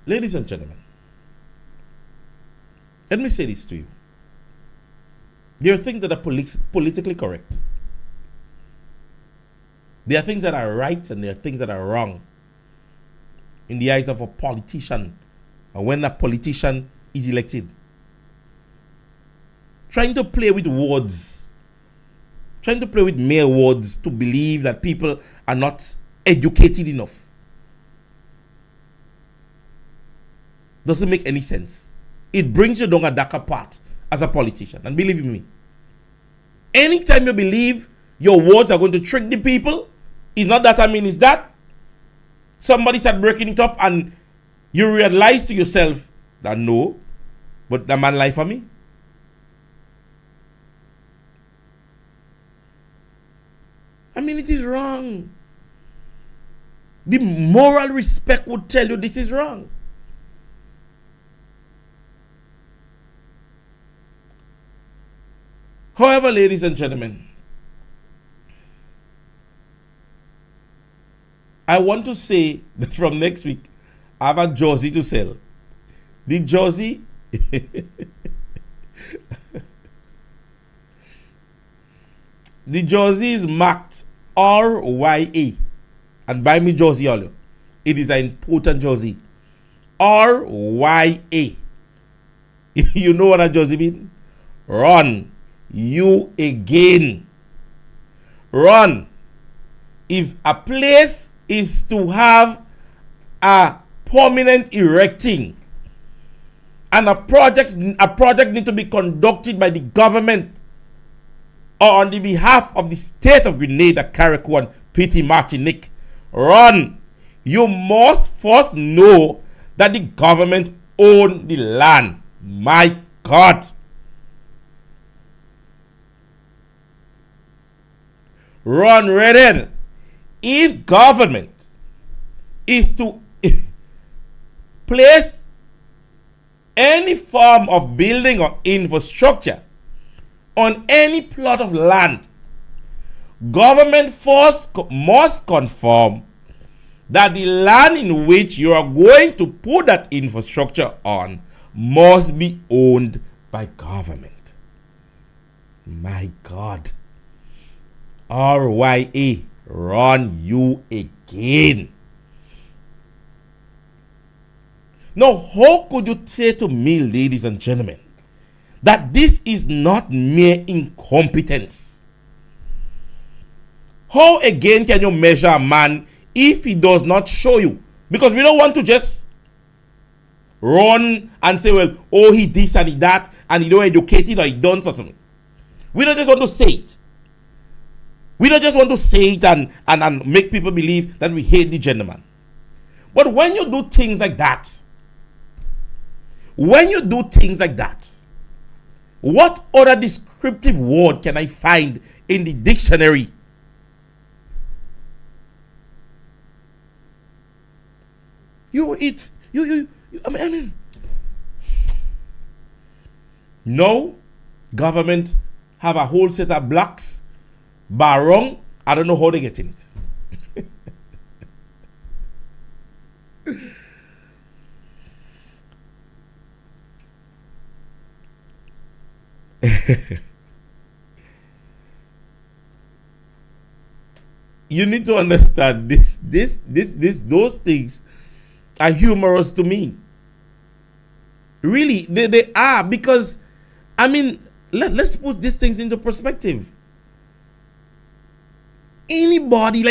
Speaker 3: Ladies and gentlemen, let me say this to you. There are things that are politically correct. There are things that are right and there are things that are wrong in the eyes of a politician, and when a politician is elected. Trying to play with words, trying to play with mere words to believe that people are not educated enough doesn't make any sense. It brings you down a darker path as a politician. And believe me, anytime you believe your words are going to trick the people, it's not that I mean, it's that somebody start breaking it up and you realize to yourself that no, but the man lie for me. I mean, it is wrong. The moral respect would tell you this is wrong. However, ladies and gentlemen, I want to say that from next week, I have a jersey to sell. The jersey the jersey is marked RYA. And buy me jersey all. It is an important jersey. RYA. You know what a jersey means? Run. You again. Run. If a place is to have a permanent erecting and a project need to be conducted by the government or on the behalf of the state of Grenada, Carriacou, Petit Martinique, run. You must first know that the government own the land. My God. Run ready. If government is to place any form of building or infrastructure on any plot of land, government first must confirm that the land in which you are going to put that infrastructure on must be owned by government. My God. RYA, run you again. Now, how could you say to me, ladies and gentlemen, that this is not mere incompetence? How again can you measure a man if he does not show you? Because we don't want to just run and say, well, oh, he this and he that, and he don't educated or he done something. We don't just want to say it. We don't just want to say it and make people believe that we hate the gentleman. But when you do things like that, what other descriptive word can I find in the dictionary? I mean, no, government have a whole set of blocks, barong, I don't know how they get in it. You need to understand those things are humorous to me. Really, they are, because I mean, let's put these things into perspective. Anybody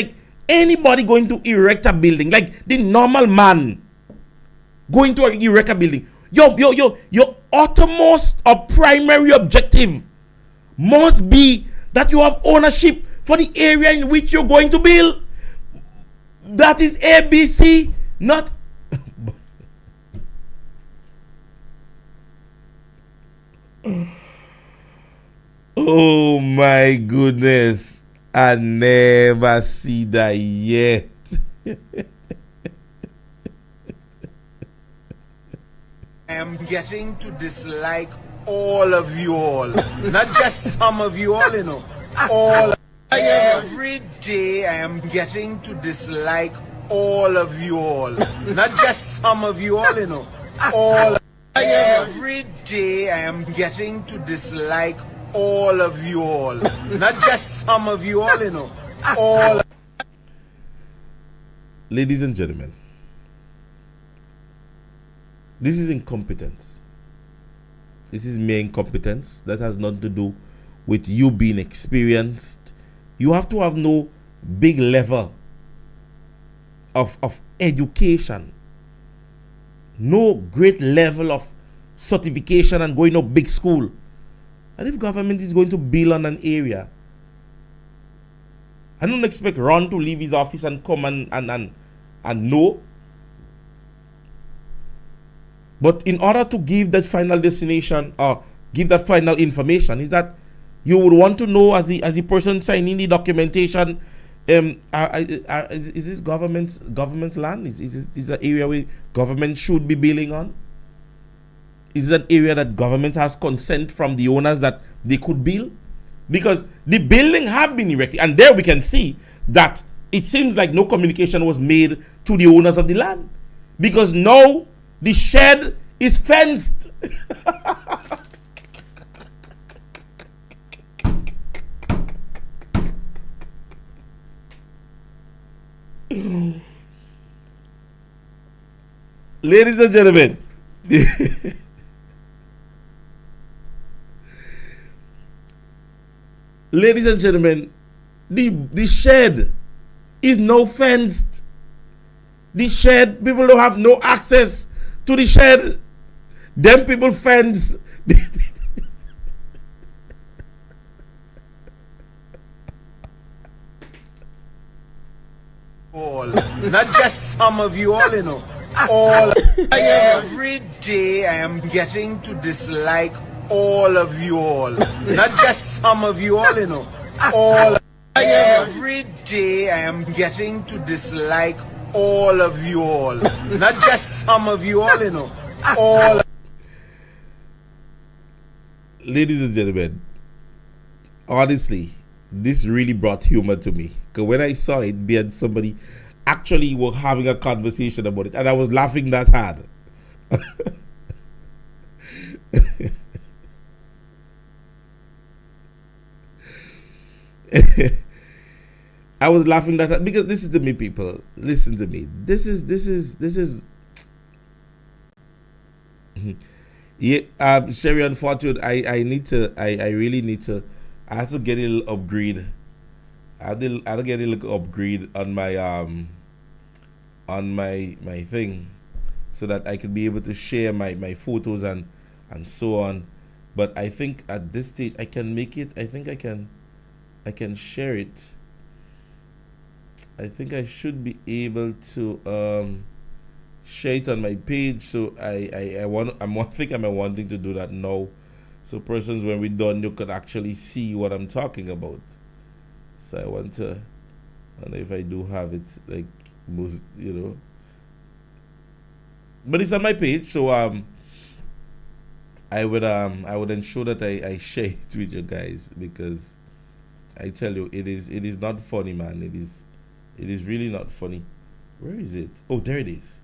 Speaker 3: going to erect a building, like the normal man going to erect a building, your uttermost or primary objective must be that you have ownership for the area in which you're going to build. That is ABC, not oh my goodness, I never see that yet.
Speaker 7: I am getting to dislike all of you all. Not just some of you all, you know. All. Every day I am getting to dislike all of you all. Not just some of you all, you know. All. Every day I am getting to dislike all of you all. Not just some of you all, you know. All.
Speaker 3: Ladies and gentlemen, this is incompetence. This is mere incompetence that has nothing to do with you being experienced. You have to have no big level of education, no great level of certification and going to big school And if government is going to build on an area, I don't expect Ron to leave his office and come and know. But in order to give that final destination or give that final information, is that you would want to know as the person signing the documentation, is this government's land? Is the area where government should be building on? Is that area that government has consent from the owners that they could build? Because the building have been erected, and there we can see that it seems like no communication was made to the owners of the land, because now the shed is fenced. Ladies and gentlemen, ladies and gentlemen, the shed is now fenced. The shed, people don't have no access to the shed. Them people fence.
Speaker 7: All, not just some of you all, you know. All. Every day I am getting to dislike all of you all. Not just some of you all, you know. All. Every day I am getting to dislike all of you all. Not just some of you all, you know. All.
Speaker 3: Ladies and gentlemen, honestly, this really brought humor to me. Because when I saw it, me and somebody actually were having a conversation about it, and I was laughing that hard. I was laughing that hard because listen to me, people. Listen to me. This is. Yeah, Sherry and Fortune, I really need to. I have to get a little upgrade. I'll get a little upgrade on my thing, so that I could be able to share my photos and so on. But I think at this stage I can make it. I think I can share it. I think I should be able to share it on my page. So I'm wanting to do that now. So persons, when we're done, you could actually see what I'm talking about. So I don't know if I do have it, like most, but it's on my page. So I would ensure that I share it with you guys, because I tell you, it is not funny, man. It is really not funny. Where is it? Oh, there it is.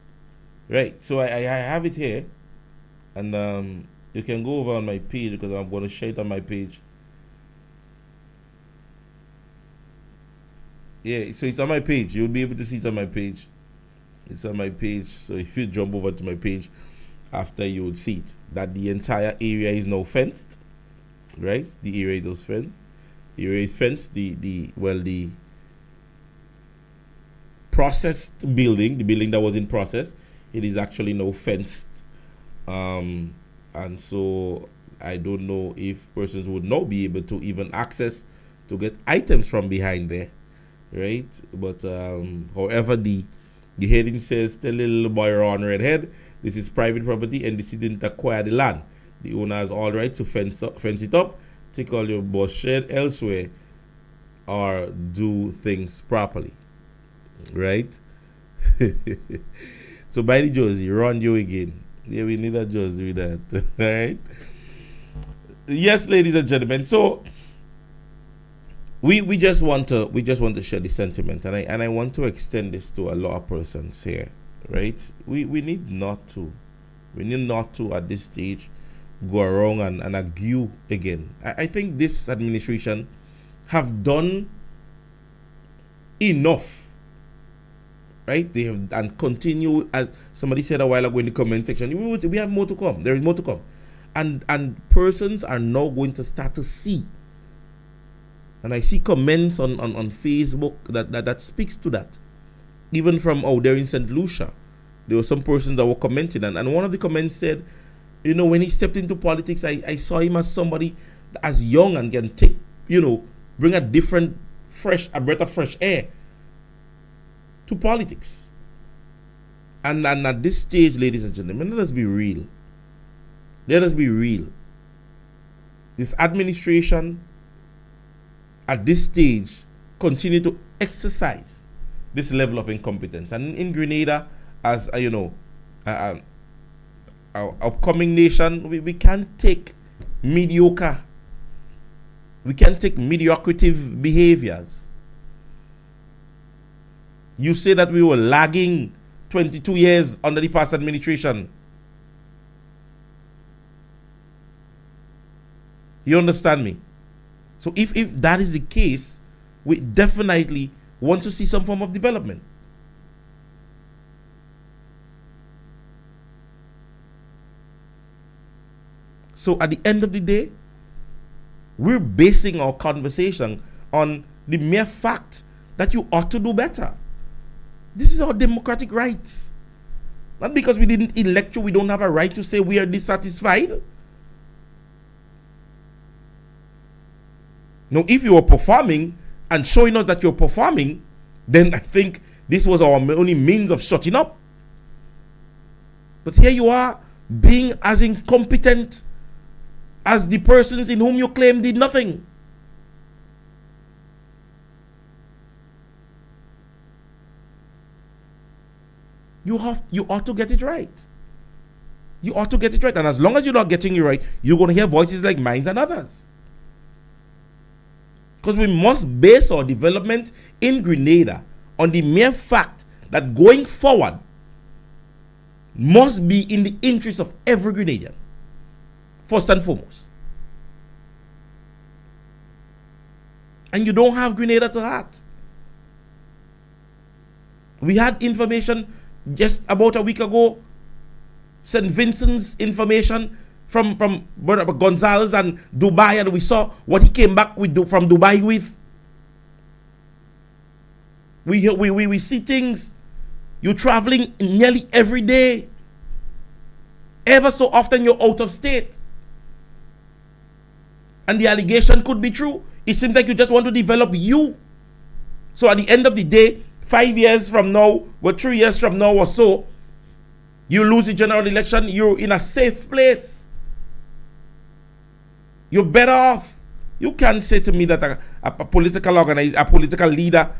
Speaker 3: Right. So I have it here, and you can go over on my page, because I'm going to share it on my page. Yeah, so it's on my page. You'll be able to see it on my page. It's on my page. So if you jump over to my page after, you would see it, that the entire area is now fenced. Right? The area is fenced. The area is fenced. The processed building, the building that was in process, it is actually now fenced. And so I don't know if persons would not be able to even access to get items from behind there. Right? But however, the heading says, tell little boy Ron Redhead, this is private property and the city didn't acquire the land. The owner has all right to fence it up, take all your boss shed elsewhere, or do things properly. Right? So by the Josie, Ron you again. Yeah, we need a Josie with that. Alright? Yes, ladies and gentlemen. So we just want to share the sentiment, and I want to extend this to a lot of persons here, right? We need not to at this stage go around and argue again. I think this administration have done enough, right? They have, and continue, as somebody said a while ago in the comment section, we have more to come. There is more to come, and persons are now going to start to see. And I see comments on Facebook that speaks to that. Even from out there in St. Lucia, there were some persons that were commenting, and one of the comments said, when he stepped into politics, I saw him as somebody as young and can take, bring a breath of fresh air to politics. And at this stage, ladies and gentlemen, let us be real. Let us be real. This administration at this stage continue to exercise this level of incompetence. And in Grenada, as our upcoming nation, we can't take mediocre. We can't take mediocrity behaviors. You say that we were lagging 22 years under the past administration. You understand me? So if that is the case, we definitely want to see some form of development. So at the end of the day, we're basing our conversation on the mere fact that you ought to do better. This is our democratic rights. Not because we didn't elect you, we don't have a right to say we are dissatisfied. Now, if you are performing and showing us that you're performing, then I think this was our only means of shutting up. But here you are, being as incompetent as the persons in whom you claim did nothing. You ought to get it right. You ought to get it right. And as long as you're not getting it right, you're going to hear voices like mine and others. Because we must base our development in Grenada on the mere fact that going forward must be in the interest of every Grenadian, first and foremost. And you don't have Grenada to heart. We had information just about a week ago, St. Vincent's information from Gonzalez and Dubai, and we saw what he came back with from Dubai with. We see things. You're traveling nearly every day. Ever so often you're out of state. And the allegation could be true. It seems like you just want to develop you. So at the end of the day, 5 years from now, or 3 years from now or so, you lose the general election, you're in a safe place. You're better off. You can't say to me that a political leader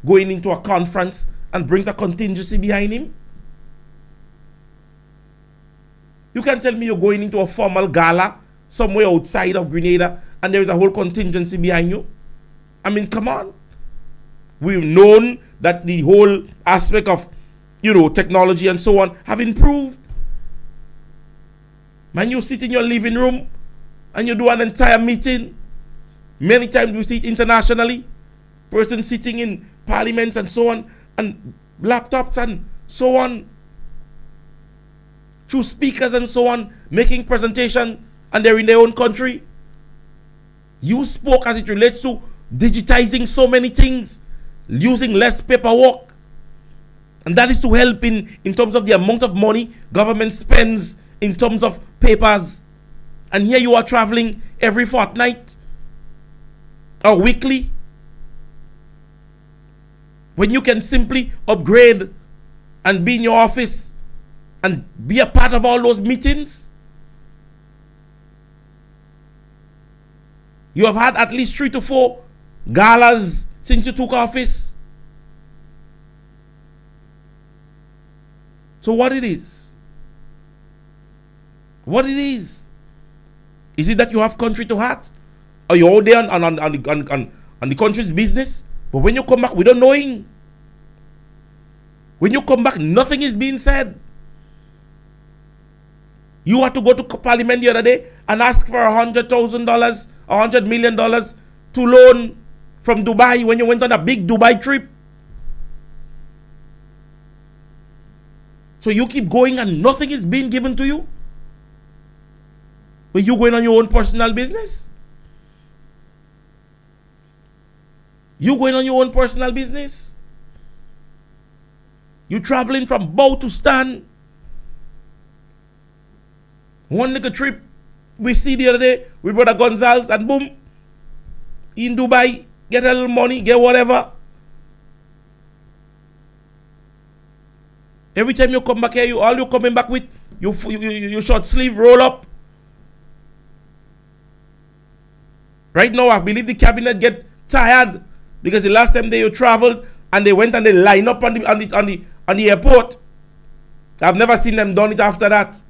Speaker 3: going into a conference and brings a contingency behind him. You can't tell me you're going into a formal gala somewhere outside of Grenada and there is a whole contingency behind you. I mean, come on. We've known that the whole aspect of, technology and so on have improved. Man, you sit in your living room and you do an entire meeting. Many times we see it internationally. Persons sitting in parliaments and so on, and laptops and so on, through speakers and so on, making presentation, and they're in their own country. You spoke as it relates to digitizing so many things, using less paperwork. And that is to help in terms of the amount of money government spends in terms of papers. And here you are traveling every fortnight or weekly, when you can simply upgrade and be in your office and be a part of all those meetings. You have had at least 3 to 4 galas since you took office. So what it is? What it is? Is it that you have country to heart? Or you're all there on the country's business? But when you come back without knowing, when you come back, nothing is being said. You had to go to Parliament the other day and ask for $100,000, $100 million to loan from Dubai when you went on a big Dubai trip. So you keep going and nothing is being given to you? But you going on your own personal business? You going on your own personal business? You traveling from bow to stand? One little trip we see the other day with Brother Gonzalez, and boom, in Dubai, get a little money, get whatever. Every time you come back here, all you coming back with, you short sleeve, roll up. Right now, I believe the cabinet get tired because the last time you traveled and they went and they line up on the airport. I've never seen them done it after that.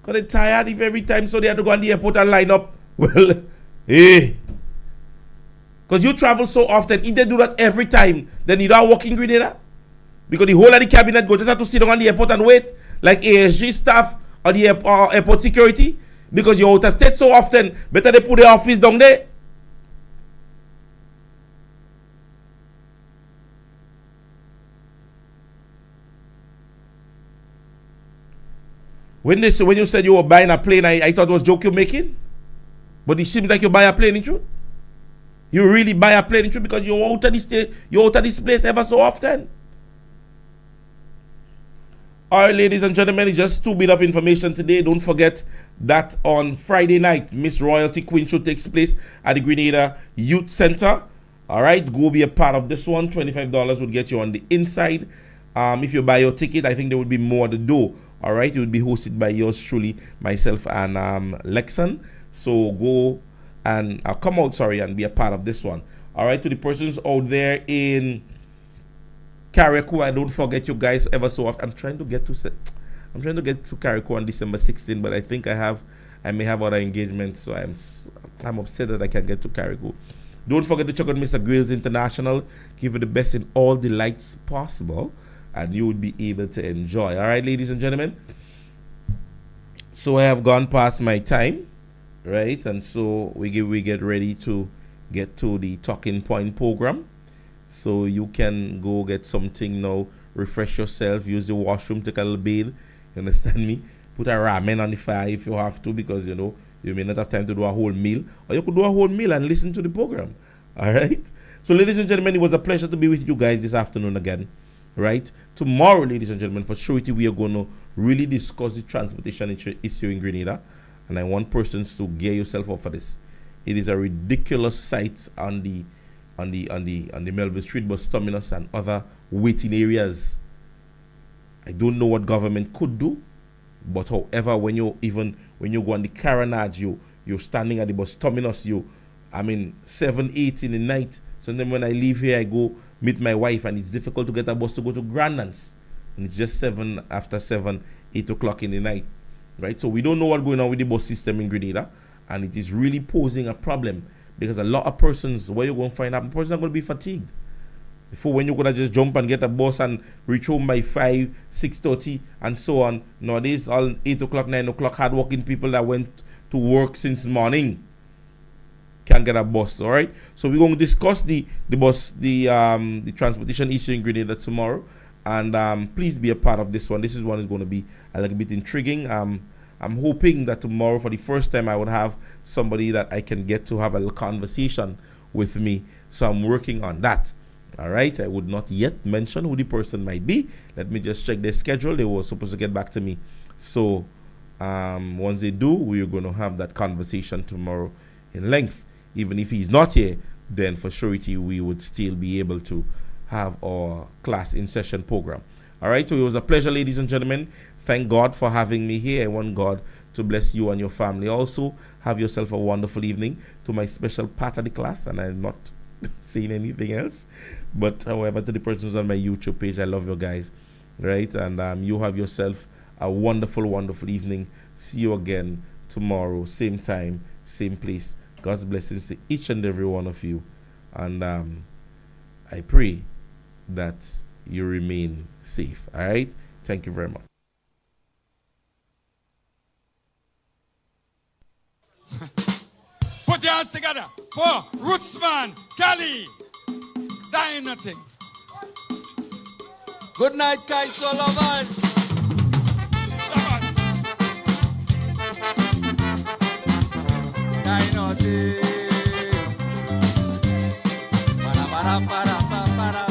Speaker 3: Because they're tired if every time so they have to go on the airport and line up. Well, hey. Because you travel so often, if they do that every time, then you don't walk in Grenada. Because the whole of the cabinet go just have to sit down on the airport and wait, like ASG staff or the airport security. Because you're out of state so often, better they put the office down there. When you said you were buying a plane, I thought it was a joke you're making. But it seems like you buy a plane in truth. You really buy a plane in truth because you're out of this state, you're out of this place ever so often. Alright, ladies and gentlemen, it's just 2 bit of information today. Don't forget that on Friday night, Miss Royalty Queen show takes place at the Grenada Youth Center. Alright, go be a part of this one. $25 would get you on the inside. If you buy your ticket, I think there would be more at the door. Alright, it would be hosted by yours truly, myself and Lexan. So go and come out, and be a part of this one. Alright, to the persons out there in Carriacou, I don't forget you guys ever so often. I'm trying to get to Carriacou on December 16th, but I think I may have other engagements, so I'm upset that I can't get to Carriacou. Don't forget to check out Mr. Grills International. Give it the best in all delights possible, and you will be able to enjoy. All right, ladies and gentlemen. So I have gone past my time, right? And so we get ready to get to the talking point program. So you can go get something now, refresh yourself, use the washroom, take a little bathe. You understand me? Put a ramen on the fire if you have to, because you may not have time to do a whole meal, or you could do a whole meal and listen to the program. All right. So, ladies and gentlemen, it was a pleasure to be with you guys this afternoon again. Right. Tomorrow, ladies and gentlemen, for surety, we are going to really discuss the transportation issue in Grenada, and I want persons to gear yourself up for this. It is a ridiculous sight on the Melville Street bus terminus and other waiting areas. I don't know what government could do, but however, when you go on the carronage, you're standing at the bus terminus, 7, 8 in the night. So then when I leave here, I go meet my wife, and it's difficult to get a bus to go to Grandlands, and it's just 7, 8 o'clock in the night, right? So we don't know what's going on with the bus system in Grenada, and it is really posing a problem. Because a lot of persons, where you're going to find out, persons are going to be fatigued. Before, when you're going to just jump and get a bus and reach home by 5, 6:30 and so on. Nowadays, all 8 o'clock, 9 o'clock, hard-working people that went to work since morning can't get a bus, all right? So we're going to discuss the transportation issue in Grenada tomorrow. And please be a part of this one. This one is going to be a little bit intriguing. I'm hoping that tomorrow, for the first time, I would have somebody that I can get to have a little conversation with me. So I'm working on that. All right. I would not yet mention who the person might be. Let me just check their schedule. They were supposed to get back to me. So once they do, we're going to have that conversation tomorrow in length. Even if he's not here, then for surety, we would still be able to have our class in session program. All right. So it was a pleasure, ladies and gentlemen. Thank God for having me here. I want God to bless you and your family. Also, have yourself a wonderful evening. To my special part of the class, and I'm not saying anything else, but however, to the persons on my YouTube page, I love you guys, right? And you have yourself a wonderful, wonderful evening. See you again tomorrow, same time, same place. God's blessings to each and every one of you, and I pray that you remain safe. All right. Thank you very much.
Speaker 1: Put your hands together for Rootsman, Kelly. That ain't nothing.
Speaker 2: Good night, Kaiso lovers. I know this. Para, para, para.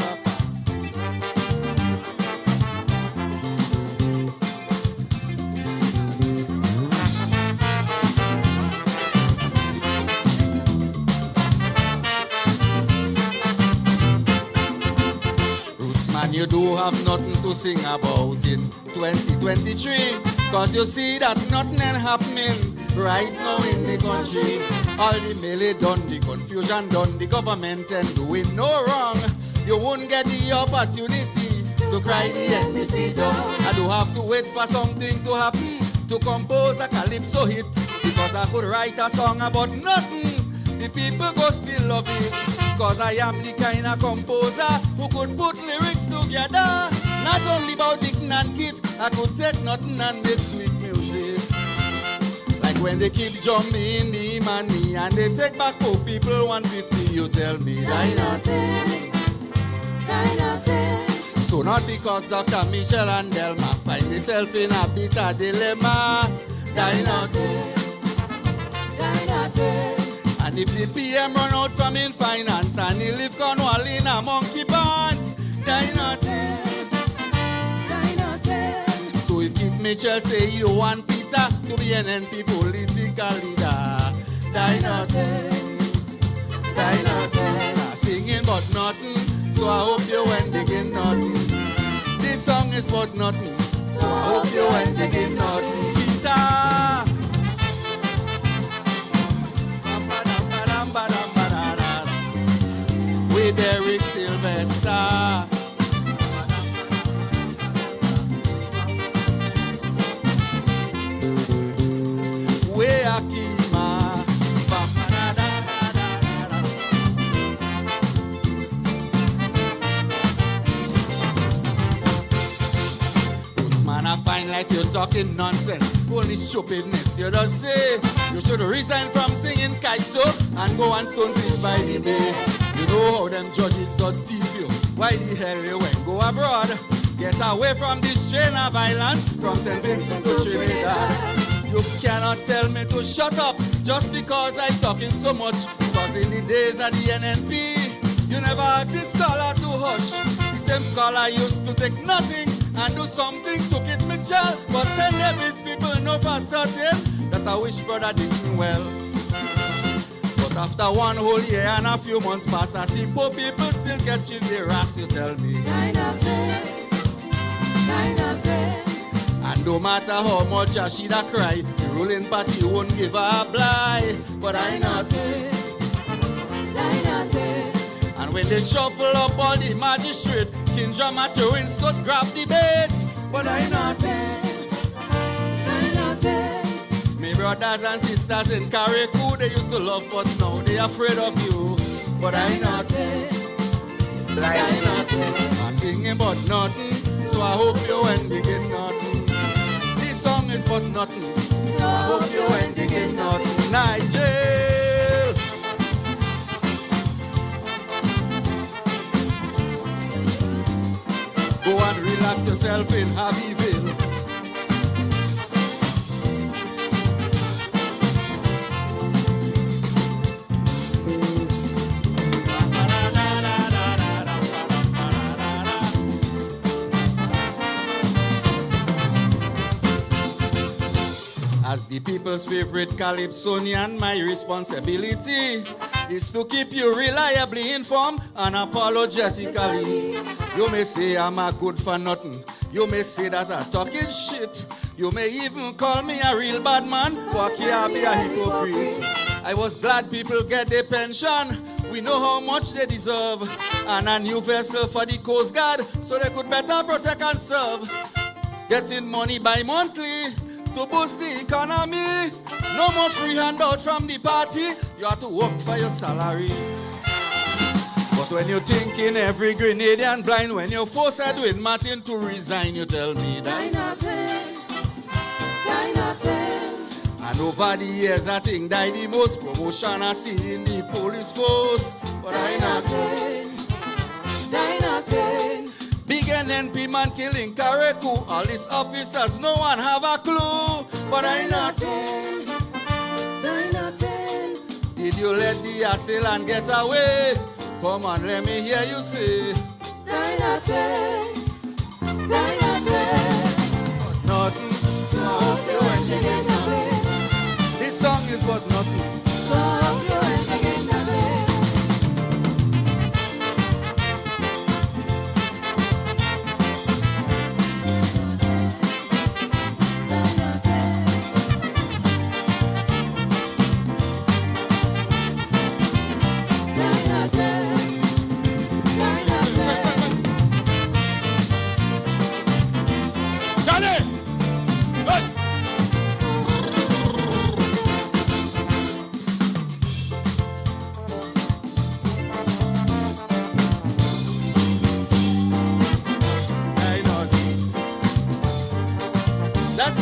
Speaker 2: you do have nothing to sing about in 2023. Cause you see that nothing ain't happening right now in the country. All the melee done, the confusion done, the government ain't doing no wrong. You won't get the opportunity to cry the NDC down. I do have to wait for something to happen to compose a calypso hit. Because I could write a song about nothing, the people go still love it. Cause I am the kind of composer who could put lyrics together. Not only about Dick and kids, I could take nothing and make sweet music. Like when they keep jumping the money and they take back poor people 150, you tell me that nothing. So not because Dr. Michelle and Delma find themselves in a bitter dilemma. Die nothing. And if the PM run out from in finance and he live Cornwall in a monkey pants, die nothing. So if Keith Mitchell say he don't want Peter to be an NP political leader, die nothing. Singing but nothing, so I hope you ain't digging nothing. This song is but nothing, so I hope you ain't digging nothing. Peter. With Derek Sylvester. With Akima. Man, I find like you're talking nonsense, only stupidness. You just say you should resign from singing Kaiso and go and stonefish by the bay. You know how them judges just thief you. Why the hell you went go abroad? Get away from this chain of violence from St. Vincent to Trinidad. You cannot tell me to shut up just because I'm talking so much. Cause in the days of the NNP, you never asked the scholar to hush. The same scholar used to take nothing and do something to Kid Mitchell. But St. David's people know for certain that I wish brother didn't well. But after one whole year and a few months pass, I see poor people still catching their ass, you tell me. And no matter how much I should have cried, the ruling party won't give her a blight. But I nothing. And when they shuffle up all the magistrate, King John Matthew Winston grab the bait. But I nothing. My brothers and sisters in Carriacou, they used to love, but now they afraid of you. But I nothing. I'm singing but nothing, so I hope you ain't digging nothing. This song is but nothing, so I hope you ain't digging nothing. Nigel. Go and relax yourself in Abbeville. As the people's favorite Calypsonian, my responsibility is to keep you reliably informed and apologetically. You may say I'm a good for nothing. You may say that I'm talking shit. You may even call me a real bad man, but I can't be a hypocrite. I was glad people get their pension. We know how much they deserve. And a new vessel for the Coast Guard, so they could better protect and serve. Getting money bi-monthly to boost the economy. No more free handout from the party. You have to work for your salary. But when you're thinking every Grenadian blind, when you force Edwin Martin to resign, you tell me that and over the years I think that the most promotion I see in the police force. But I nothing. Big NNP man killing Carriacou. All these officers, no one have a clue. But I nothing. Did you let the assailant get away? Come on, let me hear you say. But nothing. So I hope you ain't digging nothing. This song is but nothing. So I hope you ain't digging nothing.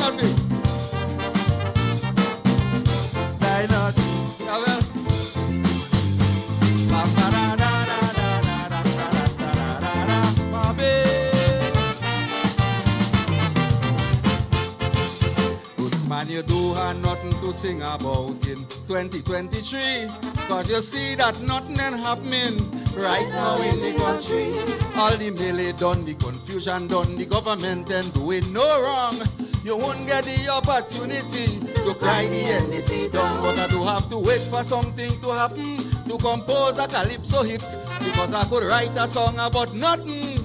Speaker 2: nothing. Die not. Yeah, well. Man, you do have nothing to sing about in 2023. Cause you see that nothing ain't happening right now in the country. All the melee done, the confusion done, the government ain't doing no wrong. You won't get the opportunity to cry the NDC down. But I do have to wait for something to happen to compose a calypso hit. Because I could write a song about nothing.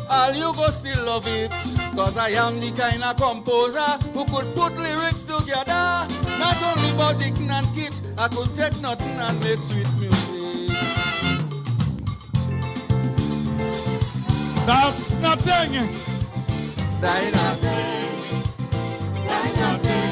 Speaker 2: All you go still love it. Cause I am the kind of composer who could put lyrics together. Not only about Dick and Kit, I could take nothing and make sweet music.
Speaker 1: That's nothing.
Speaker 2: That's nothing.
Speaker 1: That's nothing.